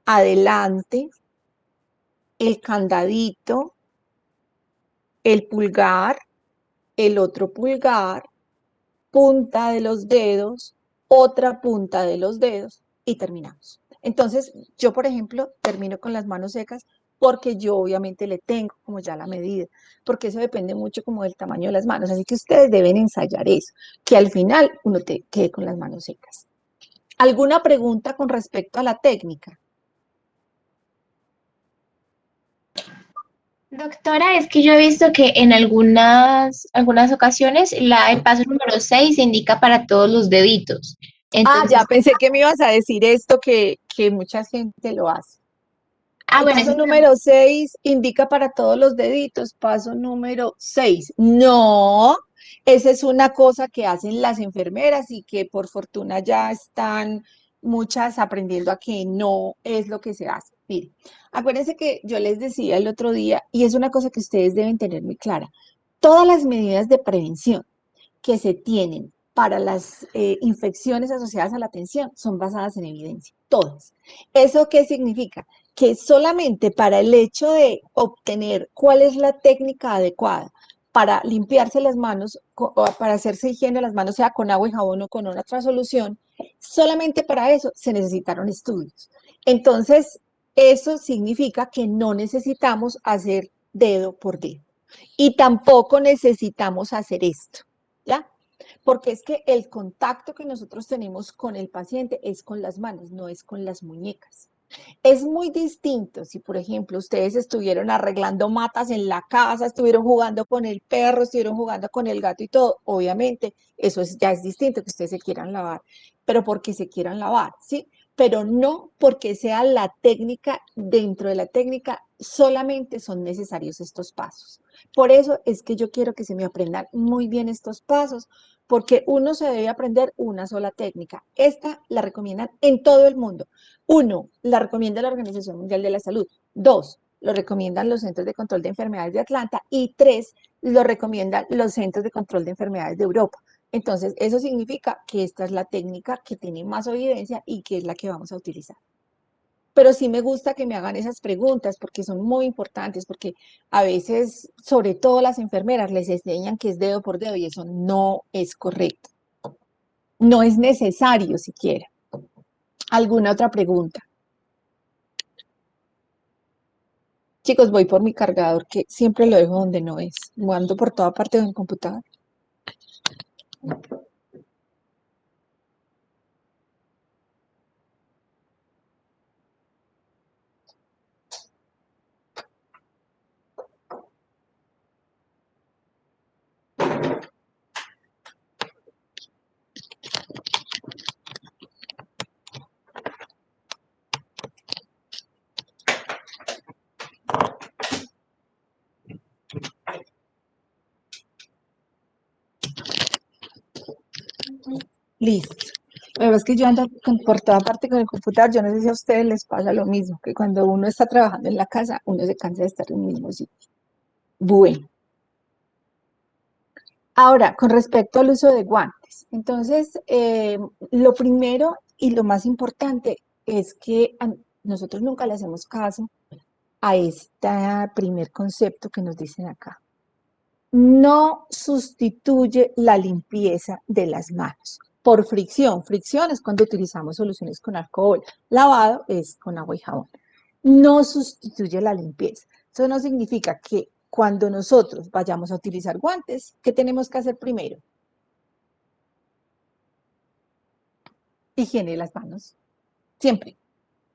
adelante, el candadito, el pulgar, el otro pulgar, punta de los dedos, otra punta de los dedos y terminamos. Entonces, yo, por ejemplo, termino con las manos secas porque yo obviamente le tengo como ya la medida, porque eso depende mucho como del tamaño de las manos, así que ustedes deben ensayar eso, que al final uno te quede con las manos secas. ¿Alguna pregunta con respecto a la técnica? Doctora, es que yo he visto que en algunas ocasiones el paso número 6 se indica para todos los deditos. Entonces, ya pensé que me ibas a decir esto, que mucha gente lo hace. El bueno, paso eso número 6 indica para todos los deditos. Paso número 6. No, esa es una cosa que hacen las enfermeras y que por fortuna ya están muchas aprendiendo a que no es lo que se hace. Mire, acuérdense que yo les decía el otro día, y es una cosa que ustedes deben tener muy clara, todas las medidas de prevención que se tienen para las infecciones asociadas a la atención son basadas en evidencia, todas. ¿Eso qué significa? Que solamente para el hecho de obtener cuál es la técnica adecuada para limpiarse las manos o para hacerse higiene de las manos, sea con agua y jabón o con otra solución, solamente para eso se necesitaron estudios. Entonces, eso significa que no necesitamos hacer dedo por dedo. Y tampoco necesitamos hacer esto, ¿ya? Porque es que el contacto que nosotros tenemos con el paciente es con las manos, no es con las muñecas. Es muy distinto si, por ejemplo, ustedes estuvieron arreglando matas en la casa, estuvieron jugando con el perro, estuvieron jugando con el gato y todo. Obviamente, eso ya es distinto que ustedes se quieran lavar, pero porque se quieran lavar, ¿sí? Pero no porque sea la técnica, dentro de la técnica solamente son necesarios estos pasos. Por eso es que yo quiero que se me aprendan muy bien estos pasos, porque uno se debe aprender una sola técnica. Esta la recomiendan en todo el mundo. Uno, la recomienda la Organización Mundial de la Salud. Dos, lo recomiendan los Centros de Control de Enfermedades de Atlanta. Y tres, lo recomiendan los Centros de Control de Enfermedades de Europa. Entonces, eso significa que esta es la técnica que tiene más evidencia y que es la que vamos a utilizar. Pero sí me gusta que me hagan esas preguntas porque son muy importantes, porque a veces, sobre todo las enfermeras, les enseñan que es dedo por dedo y eso no es correcto. No es necesario siquiera. ¿Alguna otra pregunta? Chicos, voy por mi cargador que siempre lo dejo donde no es. Ando por toda parte del computador. Listo. La verdad es que yo ando por toda parte con el computador. Yo no sé si a ustedes les pasa lo mismo, que cuando uno está trabajando en la casa, uno se cansa de estar en el mismo sitio. Bueno. Ahora, con respecto al uso de guantes. Entonces, lo primero y lo más importante es que nosotros nunca le hacemos caso a este primer concepto que nos dicen acá. No sustituye la limpieza de las manos por fricción. Fricción es cuando utilizamos soluciones con alcohol. Lavado es con agua y jabón. No sustituye la limpieza. Eso no significa que cuando nosotros vayamos a utilizar guantes, ¿qué tenemos que hacer primero? Higiene de las manos. Siempre.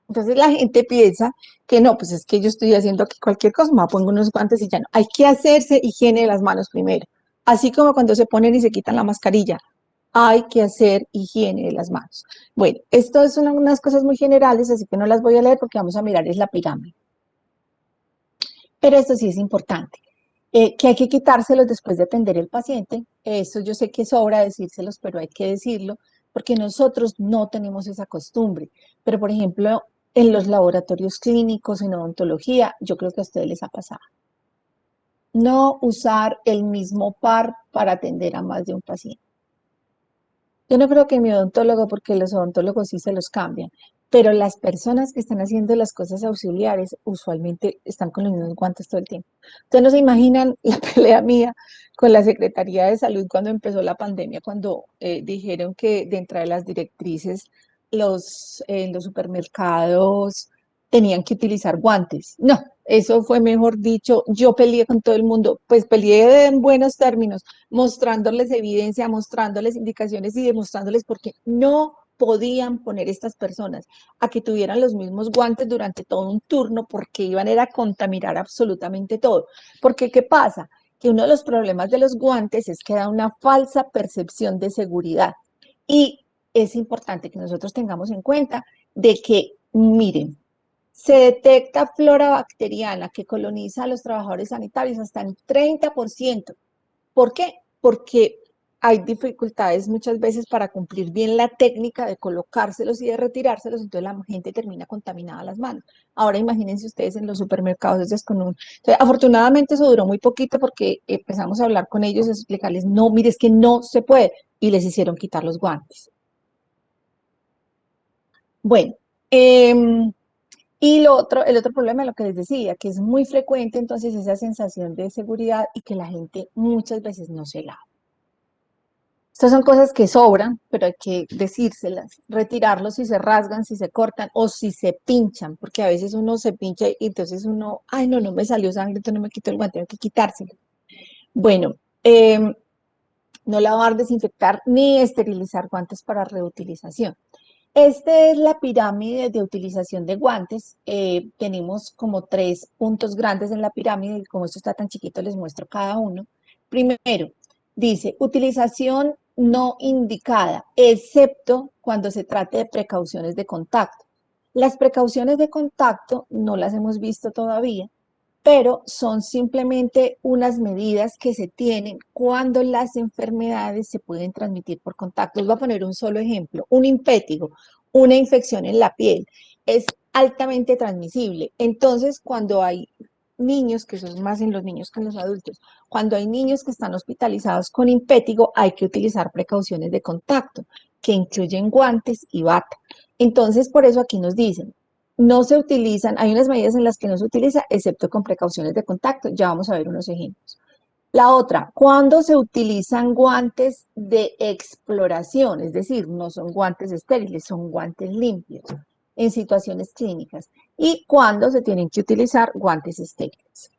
Entonces la gente piensa que no, pues es que yo estoy haciendo aquí cualquier cosa, me pongo unos guantes y ya no. Hay que hacerse higiene de las manos primero. Así como cuando se ponen y se quitan la mascarilla, hay que hacer higiene de las manos. Bueno, esto son unas cosas muy generales, así que no las voy a leer porque vamos a mirar es la pirámide. Pero esto sí es importante, que hay que quitárselos después de atender el paciente. Eso yo sé que sobra decírselos, pero hay que decirlo, porque nosotros no tenemos esa costumbre. Pero, por ejemplo, en los laboratorios clínicos, en odontología, yo creo que a ustedes les ha pasado. No usar el mismo par para atender a más de un paciente. Yo no creo que mi odontólogo, porque los odontólogos sí se los cambian, pero las personas que están haciendo las cosas auxiliares usualmente están con los mismos guantes todo el tiempo. Ustedes no se imaginan la pelea mía con la Secretaría de Salud cuando empezó la pandemia, cuando dijeron que dentro de las directrices en los supermercados tenían que utilizar guantes. No, eso fue mejor dicho, yo peleé con todo el mundo, pues peleé en buenos términos, mostrándoles evidencia, mostrándoles indicaciones y demostrándoles por qué no podían poner estas personas a que tuvieran los mismos guantes durante todo un turno porque iban a contaminar absolutamente todo. Porque, ¿qué pasa? Que uno de los problemas de los guantes es que da una falsa percepción de seguridad. Y es importante que nosotros tengamos en cuenta de que, miren, se detecta flora bacteriana que coloniza a los trabajadores sanitarios hasta en 30%. ¿Por qué? Porque hay dificultades muchas veces para cumplir bien la técnica de colocárselos y de retirárselos, entonces la gente termina contaminada las manos. Ahora imagínense ustedes en los supermercados, es con Entonces, afortunadamente eso duró muy poquito porque empezamos a hablar con ellos y explicarles, no, mire, es que no se puede, y les hicieron quitar los guantes. Bueno, y el otro problema, lo que les decía, que es muy frecuente entonces esa sensación de seguridad y que la gente muchas veces no se lava. Estas son cosas que sobran, pero hay que decírselas, retirarlos si se rasgan, si se cortan o si se pinchan, porque a veces uno se pincha y entonces uno, ay, no, no me salió sangre, entonces no me quito el guante, hay que quitárselo. Bueno, no lavar, desinfectar ni esterilizar guantes para reutilización. Esta es la pirámide de utilización de guantes. Tenemos como 3 puntos grandes en la pirámide y como esto está tan chiquito les muestro cada uno. Primero, dice utilización no indicada, excepto cuando se trate de precauciones de contacto. Las precauciones de contacto no las hemos visto todavía, pero son simplemente unas medidas que se tienen cuando las enfermedades se pueden transmitir por contacto. Les voy a poner un solo ejemplo, un impétigo, una infección en la piel, es altamente transmisible. Entonces, cuando hay niños, que eso es más en los niños que en los adultos, cuando hay niños que están hospitalizados con impétigo, hay que utilizar precauciones de contacto, que incluyen guantes y bata. Entonces, por eso aquí nos dicen, no se utilizan, hay unas medidas en las que no se utiliza, excepto con precauciones de contacto. Ya vamos a ver unos ejemplos. La otra, cuando se utilizan guantes de exploración, es decir, no son guantes estériles, son guantes limpios en situaciones clínicas. Y cuando se tienen que utilizar guantes estériles.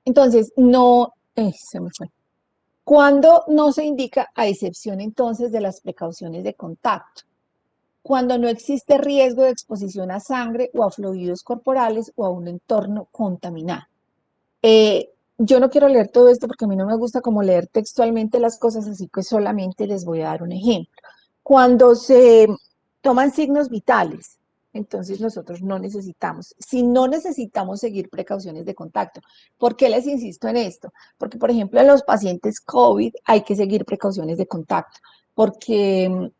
Entonces, no, se me fue. Cuando no se indica, a excepción entonces de las precauciones de contacto. Cuando no existe riesgo de exposición a sangre o a fluidos corporales o a un entorno contaminado. Yo no quiero leer todo esto porque a mí no me gusta como leer textualmente las cosas, así que solamente les voy a dar un ejemplo. Cuando se toman signos vitales, entonces nosotros no necesitamos, si no necesitamos seguir precauciones de contacto. ¿Por qué les insisto en esto? Porque, por ejemplo, en los pacientes COVID hay que seguir precauciones de contacto, porque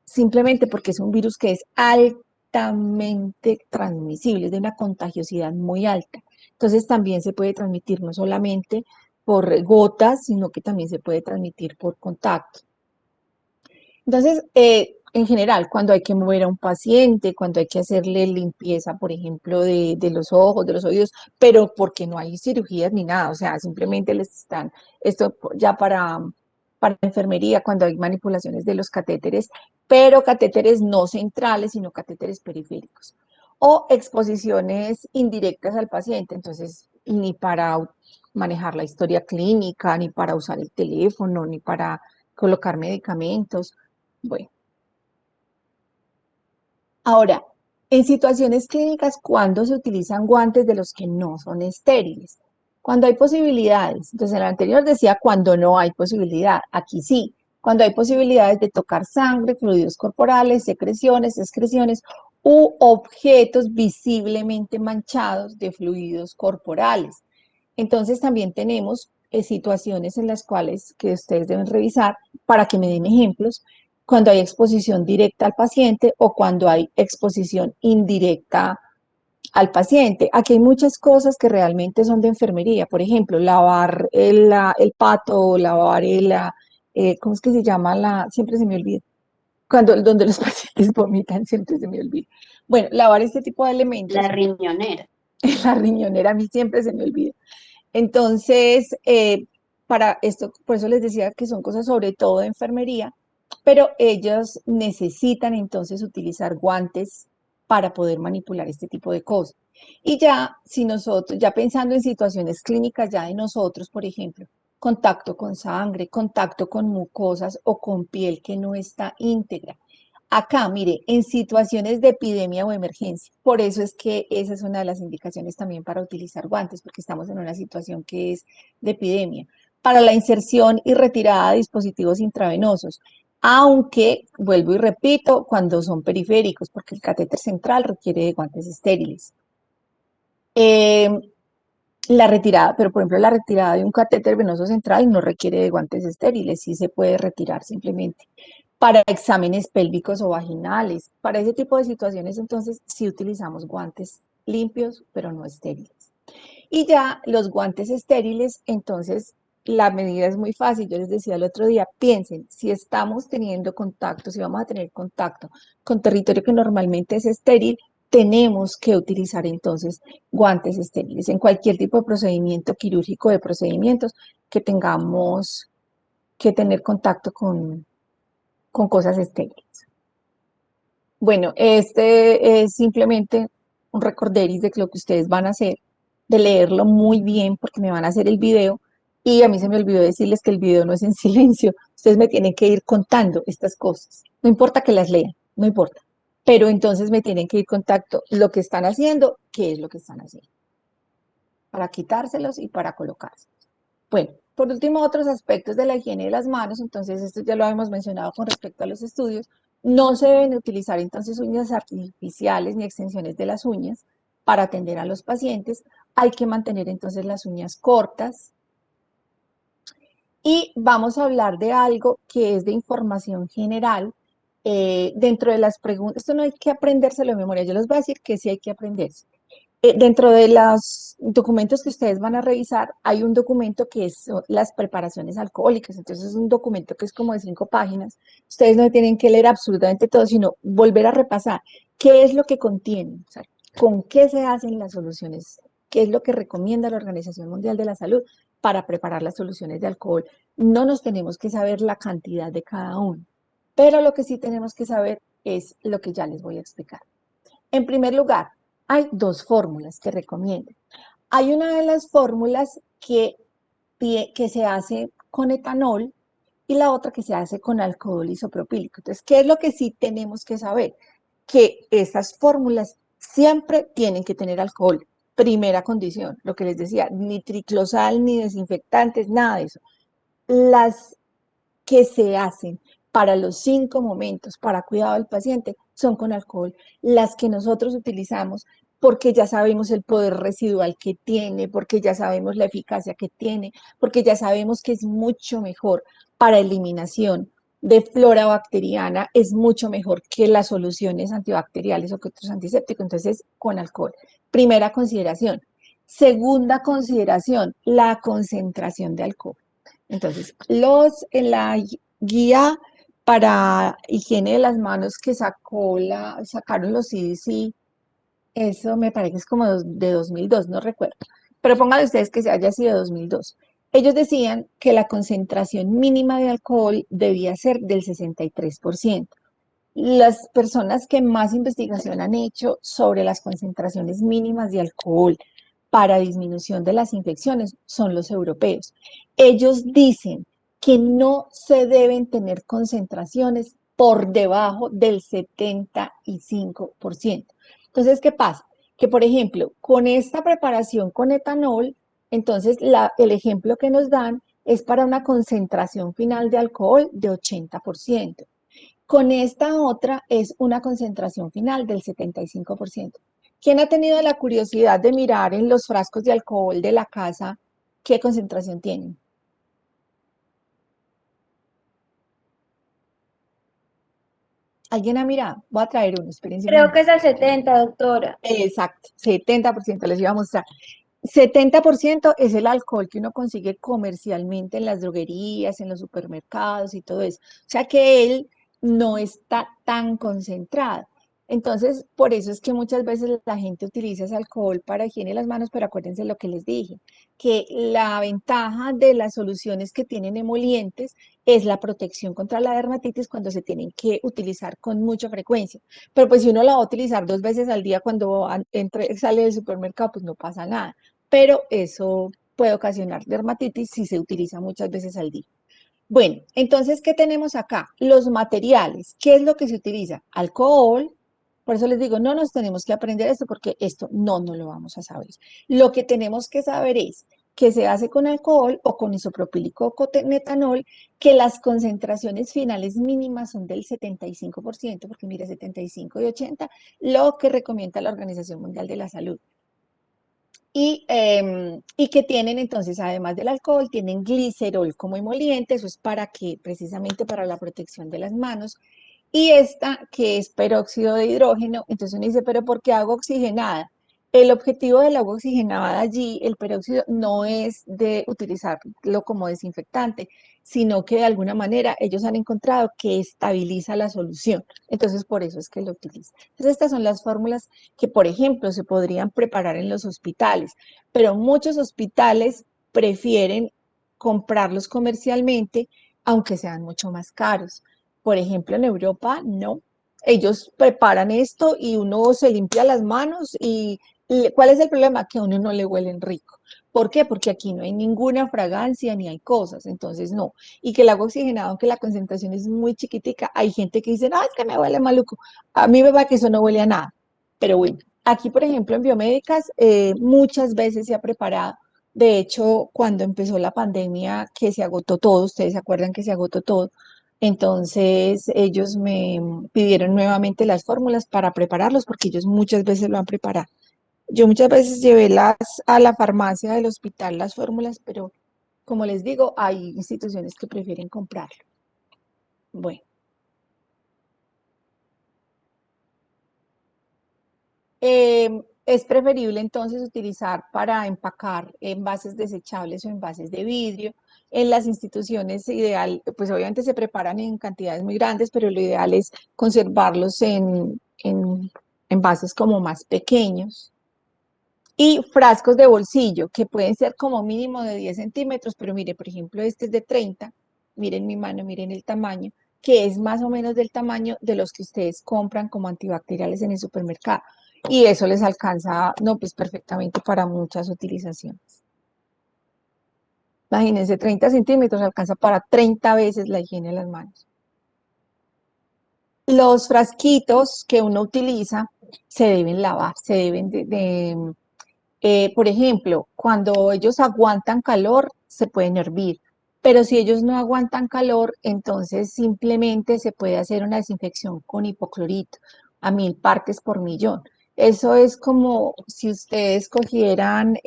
simplemente porque es un virus que es altamente transmisible, es de una contagiosidad muy alta. Entonces también se puede transmitir no solamente por gotas, sino que también se puede transmitir por contacto. Entonces, en general, cuando hay que mover a un paciente, cuando hay que hacerle limpieza, por ejemplo, de los ojos, de los oídos, pero porque no hay cirugías ni nada, o sea, simplemente les están, esto ya para enfermería, cuando hay manipulaciones de los catéteres, pero catéteres no centrales, sino catéteres periféricos, o exposiciones indirectas al paciente, entonces, ni para manejar la historia clínica, ni para usar el teléfono, ni para colocar medicamentos. Bueno, ahora, en situaciones clínicas, ¿cuándo se utilizan guantes de los que no son estériles? Cuando hay posibilidades. Entonces, en el anterior decía cuando no hay posibilidad. Aquí sí, cuando hay posibilidades de tocar sangre, fluidos corporales, secreciones, excreciones u objetos visiblemente manchados de fluidos corporales. Entonces, también tenemos situaciones en las cuales que ustedes deben revisar para que me den ejemplos cuando hay exposición directa al paciente o cuando hay exposición indirecta al paciente. Aquí hay muchas cosas que realmente son de enfermería, por ejemplo, lavar el pato o lavar ¿cómo es que se llama? Siempre se me olvida. Donde los pacientes vomitan, siempre se me olvida. Bueno, lavar este tipo de elementos. La riñonera. La riñonera, a mí siempre se me olvida. Entonces, para esto, por eso les decía que son cosas sobre todo de enfermería, pero ellos necesitan entonces utilizar guantes para poder manipular este tipo de cosas. Y ya, si nosotros, ya pensando en situaciones clínicas ya de nosotros, por ejemplo, contacto con sangre, contacto con mucosas o con piel que no está íntegra. Acá, mire, en situaciones de epidemia o emergencia, por eso es que esa es una de las indicaciones también para utilizar guantes, porque estamos en una situación que es de epidemia. Para la inserción y retirada de dispositivos intravenosos, aunque, vuelvo y repito, cuando son periféricos, porque el catéter central requiere de guantes estériles. La retirada, pero por ejemplo la retirada de un catéter venoso central no requiere de guantes estériles, sí se puede retirar simplemente. Para exámenes pélvicos o vaginales, para ese tipo de situaciones entonces sí utilizamos guantes limpios, pero no estériles. Y ya los guantes estériles, entonces la medida es muy fácil, yo les decía el otro día, piensen, si estamos teniendo contacto, si vamos a tener contacto con territorio que normalmente es estéril, tenemos que utilizar entonces guantes estériles en cualquier tipo de procedimiento quirúrgico, de procedimientos que tengamos que tener contacto con cosas estériles. Bueno, este es simplemente un recorderis de lo que ustedes van a hacer, de leerlo muy bien porque me van a hacer el video y a mí se me olvidó decirles que el video no es en silencio, ustedes me tienen que ir contando estas cosas, no importa que las lean, no importa, pero entonces me tienen que ir contando lo que están haciendo, qué es lo que están haciendo, para quitárselos y para colocárselos. Bueno, por último, otros aspectos de la higiene de las manos, entonces esto ya lo hemos mencionado con respecto a los estudios, no se deben utilizar entonces uñas artificiales ni extensiones de las uñas para atender a los pacientes, hay que mantener entonces las uñas cortas. Y vamos a hablar de algo que es de información general, dentro de las preguntas, esto no hay que aprendérselo de memoria, yo les voy a decir que sí hay que aprenderse. Dentro de los documentos que ustedes van a revisar, hay un documento que es las preparaciones alcohólicas. Entonces es un documento que es como de 5 páginas. Ustedes no tienen que leer absolutamente todo, sino volver a repasar qué es lo que contiene, o sea, con qué se hacen las soluciones, qué es lo que recomienda la Organización Mundial de la Salud para preparar las soluciones de alcohol. No nos tenemos que saber la cantidad de cada uno, pero lo que sí tenemos que saber es lo que ya les voy a explicar. En primer lugar, hay 2 fórmulas que recomiendo. Hay una de las fórmulas que se hace con etanol y la otra que se hace con alcohol isopropílico. Entonces, ¿qué es lo que sí tenemos que saber? Que estas fórmulas siempre tienen que tener alcohol. Primera condición, lo que les decía, ni triclosal, ni desinfectantes, nada de eso. Las que se hacen para los 5 momentos para cuidado del paciente son con alcohol. Las que nosotros utilizamos porque ya sabemos el poder residual que tiene, porque ya sabemos la eficacia que tiene, porque ya sabemos que es mucho mejor para eliminación de flora bacteriana, es mucho mejor que las soluciones antibacteriales o que otros antisépticos, entonces con alcohol. Primera consideración. Segunda consideración, la concentración de alcohol. Entonces, en la guía para higiene de las manos que sacaron los CDC, eso me parece que es como de 2002, no recuerdo, pero pónganle ustedes que se haya sido 2002. Ellos decían que la concentración mínima de alcohol debía ser del 63%. Las personas que más investigación han hecho sobre las concentraciones mínimas de alcohol para disminución de las infecciones son los europeos. Ellos dicen que no se deben tener concentraciones por debajo del 75%. Entonces, ¿qué pasa? Que, por ejemplo, con esta preparación con etanol, entonces el ejemplo que nos dan es para una concentración final de alcohol de 80%. Con esta otra es una concentración final del 75%. ¿Quién ha tenido la curiosidad de mirar en los frascos de alcohol de la casa qué concentración tienen? ¿Alguien ha mirado? Voy a traer uno, espérense un Creo momento. que es el 70, doctora. Exacto, 70%, les iba a mostrar. 70% es el alcohol que uno consigue comercialmente en las droguerías, en los supermercados y todo eso. O sea que él no está tan concentrado. Entonces, por eso es que muchas veces la gente utiliza ese alcohol para higiene de las manos, pero acuérdense lo que les dije, que la ventaja de las soluciones que tienen emolientes es la protección contra la dermatitis cuando se tienen que utilizar con mucha frecuencia. Pero pues si uno la va a utilizar 2 veces al día cuando sale del supermercado, pues no pasa nada. Pero eso puede ocasionar dermatitis si se utiliza muchas veces al día. Bueno, entonces, ¿qué tenemos acá? Los materiales. ¿Qué es lo que se utiliza? Alcohol. Por eso les digo, no nos tenemos que aprender esto porque esto no lo vamos a saber. Lo que tenemos que saber es que se hace con alcohol o con isopropílico metanol, que las concentraciones finales mínimas son del 75%, porque mira, 75 y 80, lo que recomienda la Organización Mundial de la Salud. Y que tienen entonces, además del alcohol, tienen glicerol como emoliente, eso es para que, precisamente para la protección de las manos. Y esta, que es peróxido de hidrógeno, entonces uno dice, pero ¿por qué agua oxigenada? El objetivo del agua oxigenada allí, el peróxido, no es de utilizarlo como desinfectante, sino que de alguna manera ellos han encontrado que estabiliza la solución. Entonces, por eso es que lo utilizan. Entonces, estas son las fórmulas que, por ejemplo, se podrían preparar en los hospitales, pero muchos hospitales prefieren comprarlos comercialmente, aunque sean mucho más caros. Por ejemplo, en Europa, no. Ellos preparan esto y uno se limpia las manos y ¿cuál es el problema? Que a uno no le huelen rico. ¿Por qué? Porque aquí no hay ninguna fragancia ni hay cosas, entonces no. Y que el agua oxigenada, aunque la concentración es muy chiquitica, hay gente que dice, no, es que me huele maluco. A mí me va que eso no huele a nada. Pero bueno, aquí, por ejemplo, en biomédicas, muchas veces se ha preparado. De hecho, cuando empezó la pandemia, que se agotó todo, ustedes se acuerdan que se agotó todo, entonces ellos me pidieron nuevamente las fórmulas para prepararlos porque ellos muchas veces lo han preparado. Yo muchas veces llevé a la farmacia del hospital las fórmulas, pero como les digo, hay instituciones que prefieren comprarlo. Bueno. Es preferible entonces utilizar para empacar envases desechables o envases de vidrio. En las instituciones ideal, pues obviamente se preparan en cantidades muy grandes, pero lo ideal es conservarlos en envases como más pequeños. Y frascos de bolsillo, que pueden ser como mínimo de 10 centímetros, pero mire, por ejemplo, este es de 30, miren mi mano, miren el tamaño, que es más o menos del tamaño de los que ustedes compran como antibacteriales en el supermercado. Y eso les alcanza, no, pues perfectamente para muchas utilizaciones. Imagínense, 30 centímetros alcanza para 30 veces la higiene de las manos. Los frasquitos que uno utiliza se deben lavar, se deben por ejemplo, cuando ellos aguantan calor, se pueden hervir, pero si ellos no aguantan calor, entonces simplemente se puede hacer una desinfección con hipoclorito a 1000 partes por millón. Eso es como si ustedes cogieran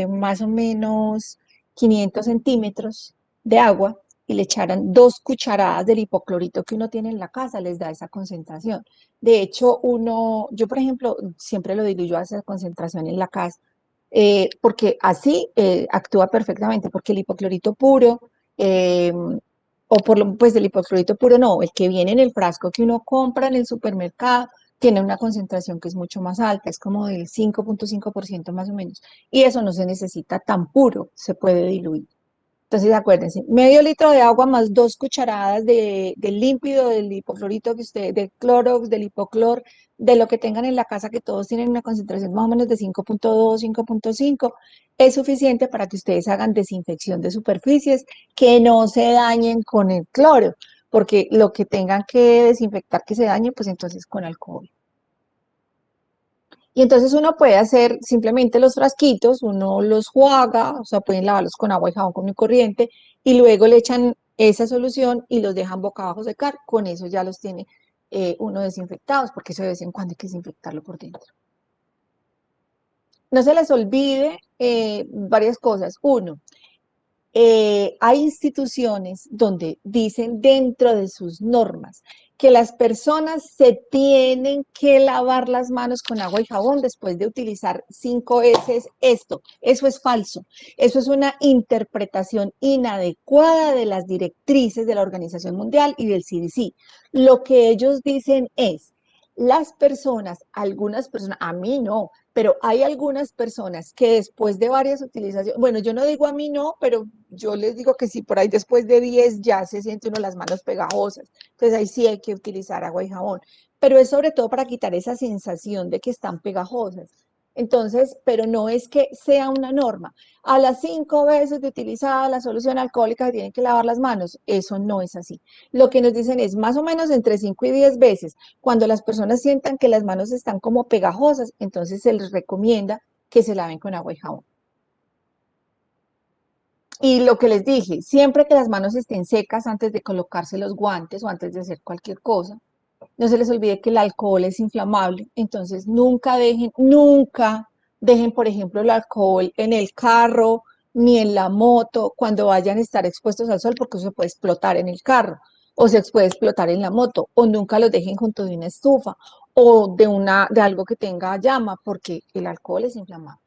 más o menos 500 centímetros de agua y le echaran 2 cucharadas del hipoclorito que uno tiene en la casa, les da esa concentración. De hecho, yo por ejemplo, siempre lo diluyo a esa concentración en la casa porque así actúa perfectamente, porque el hipoclorito puro, pues el hipoclorito puro no, el que viene en el frasco que uno compra en el supermercado, tiene una concentración que es mucho más alta, es como del 5.5% más o menos, y eso no se necesita tan puro, se puede diluir. Entonces, acuérdense, medio litro de agua más 2 cucharadas del límpido, del hipoclorito que ustedes, del Clorox, del hipoclor, de lo que tengan en la casa, que todos tienen una concentración más o menos de 5.2, 5.5, es suficiente para que ustedes hagan desinfección de superficies que no se dañen con el cloro, porque lo que tengan que desinfectar que se dañe, pues entonces con alcohol. Y entonces uno puede hacer simplemente los frasquitos, uno los juega, o sea, pueden lavarlos con agua y jabón común y corriente, y luego le echan esa solución y los dejan boca abajo secar. Con eso ya los tiene uno desinfectados, porque eso de vez en cuando hay que desinfectarlo por dentro. No se les olvide varias cosas. Uno, hay instituciones donde dicen dentro de sus normas que las personas se tienen que lavar las manos con agua y jabón después de utilizar 5 veces esto. Eso es falso. Eso es una interpretación inadecuada de las directrices de la Organización Mundial y del CDC. Lo que ellos dicen es, las personas, algunas personas, a mí no, pero hay algunas personas que después de varias utilizaciones, bueno, yo no digo a mí no, pero yo les digo que si por ahí después de 10 ya se siente uno las manos pegajosas, entonces ahí sí hay que utilizar agua y jabón, pero es sobre todo para quitar esa sensación de que están pegajosas. Entonces, pero no es que sea una norma. A las 5 veces de utilizada la solución alcohólica se tienen que lavar las manos. Eso no es así. Lo que nos dicen es más o menos entre 5 y 10 veces. Cuando las personas sientan que las manos están como pegajosas, entonces se les recomienda que se laven con agua y jabón. Y lo que les dije, siempre que las manos estén secas antes de colocarse los guantes o antes de hacer cualquier cosa, no se les olvide que el alcohol es inflamable, entonces nunca dejen, por ejemplo, el alcohol en el carro ni en la moto cuando vayan a estar expuestos al sol, porque eso se puede explotar en el carro o se puede explotar en la moto, o nunca los dejen junto de una estufa o de algo que tenga llama, porque el alcohol es inflamable.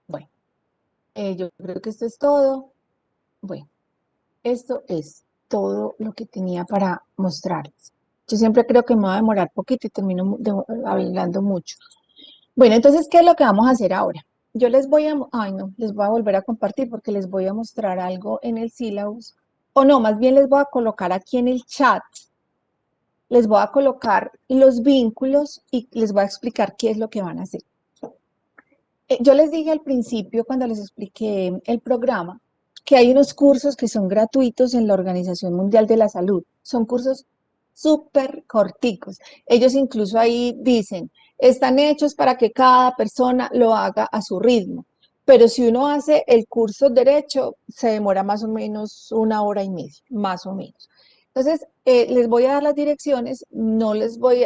Bueno, yo creo que esto es todo. Bueno, esto es todo lo que tenía para mostrarles. Yo siempre creo que me va a demorar poquito y termino hablando mucho. Bueno, entonces, ¿qué es lo que vamos a hacer ahora? Yo les voy a, ay no, les voy a volver a compartir porque les voy a mostrar algo en el syllabus, o no, más bien les voy a colocar aquí en el chat, les voy a colocar los vínculos y les voy a explicar qué es lo que van a hacer. Yo les dije al principio, cuando les expliqué el programa, que hay unos cursos que son gratuitos en la Organización Mundial de la Salud. Son cursos súper corticos. Ellos incluso ahí dicen, están hechos para que cada persona lo haga a su ritmo. Pero si uno hace el curso derecho, se demora más o menos 1 hora y media, más o menos. Entonces, les voy a dar las direcciones, no les voy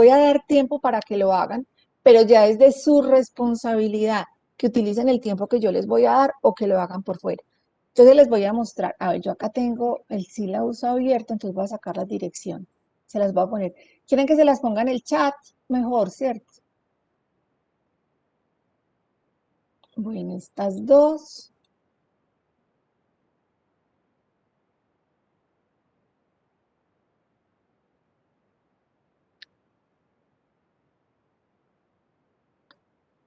a dar tiempo para que lo hagan, pero ya es de su responsabilidad que utilicen el tiempo que yo les voy a dar o que lo hagan por fuera. Entonces les voy a mostrar, a ver, yo acá tengo el syllabus abierto, entonces voy a sacar las direcciones, se las voy a poner. ¿Quieren que se las ponga en el chat? Mejor, ¿cierto? Bueno, estas dos.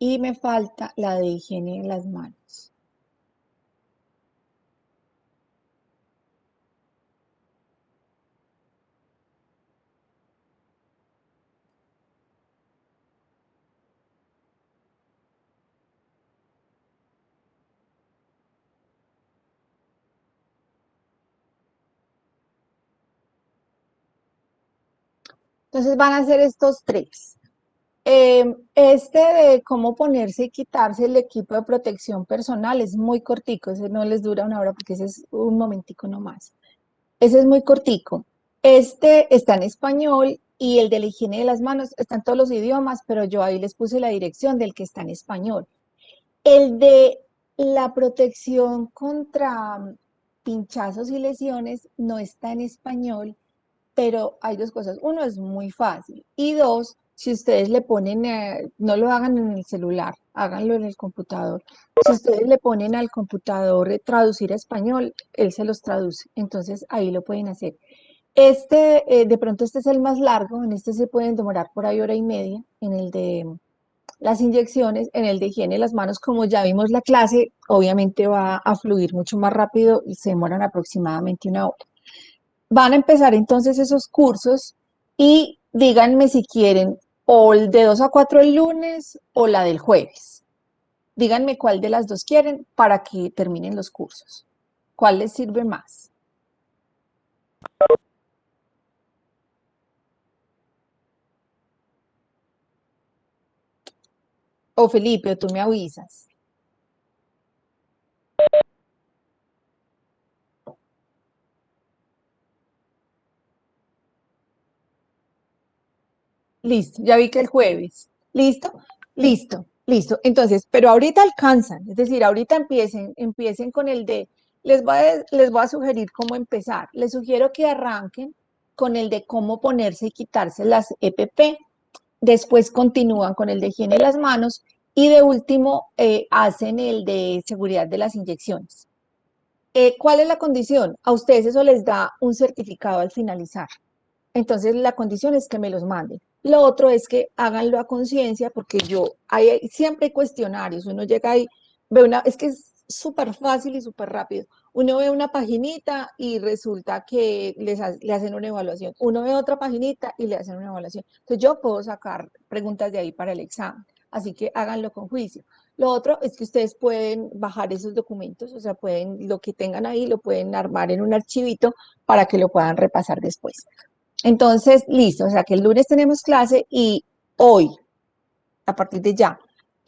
Y me falta la de higiene de las manos. Entonces van a ser estos tres. Este de cómo ponerse y quitarse el equipo de protección personal es muy cortico, ese no les dura 1 hora porque ese es un momentico nomás. Ese es muy cortico. Este está en español y el de la higiene de las manos está en todos los idiomas, pero yo ahí les puse la dirección del que está en español. El de la protección contra pinchazos y lesiones no está en español, pero hay dos cosas. Uno, es muy fácil. Y dos, si ustedes le ponen, no lo hagan en el celular, háganlo en el computador. Si ustedes le ponen al computador traducir a español, él se los traduce. Entonces ahí lo pueden hacer. De pronto este es el más largo, en este se pueden demorar por ahí 1 hora y media, en el de las inyecciones, en el de higiene de las manos, como ya vimos la clase, obviamente va a fluir mucho más rápido y se demoran aproximadamente 1 hora. Van a empezar entonces esos cursos y díganme si quieren o el de 2 a 4 el lunes o la del jueves. Díganme cuál de las dos quieren para que terminen los cursos. ¿Cuál les sirve más? O Felipe, o tú me avisas. Listo, ya vi que el jueves. ¿Listo? Listo, listo. Entonces, pero ahorita alcanzan, es decir, ahorita empiecen con el de, les voy a sugerir cómo empezar. Les sugiero que arranquen con el de cómo ponerse y quitarse las EPP. Después continúan con el de higiene de las manos y de último hacen el de seguridad de las inyecciones. ¿Cuál es la condición? A ustedes eso les da un certificado al finalizar. Entonces, la condición es que me los manden. Lo otro es que háganlo a conciencia, porque siempre hay cuestionarios. Uno llega ahí, es que es súper fácil y súper rápido. Uno ve una paginita y resulta que le hacen una evaluación. Uno ve otra paginita y le hacen una evaluación. Entonces, yo puedo sacar preguntas de ahí para el examen. Así que háganlo con juicio. Lo otro es que ustedes pueden bajar esos documentos, o sea, lo que tengan ahí, lo pueden armar en un archivito para que lo puedan repasar después. Entonces, listo, o sea que el lunes tenemos clase y hoy, a partir de ya,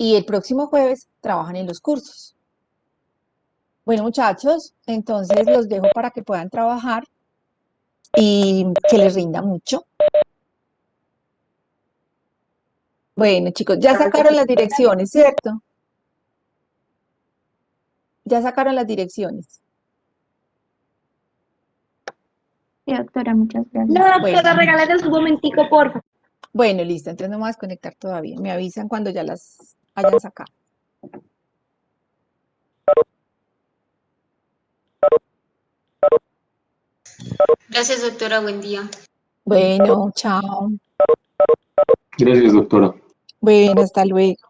y el próximo jueves trabajan en los cursos. Bueno, muchachos, entonces los dejo para que puedan trabajar y que les rinda mucho. Bueno, chicos, ya sacaron las direcciones, ¿cierto? Ya sacaron las direcciones. Sí, doctora, muchas gracias. No, doctora, Bueno. regálanos un momentico, porfa. Bueno, listo, entonces no me voy a desconectar todavía. Me avisan cuando ya las hayan sacado. Gracias, doctora. Buen día. Bueno, chao. Gracias, doctora. Bueno, hasta luego.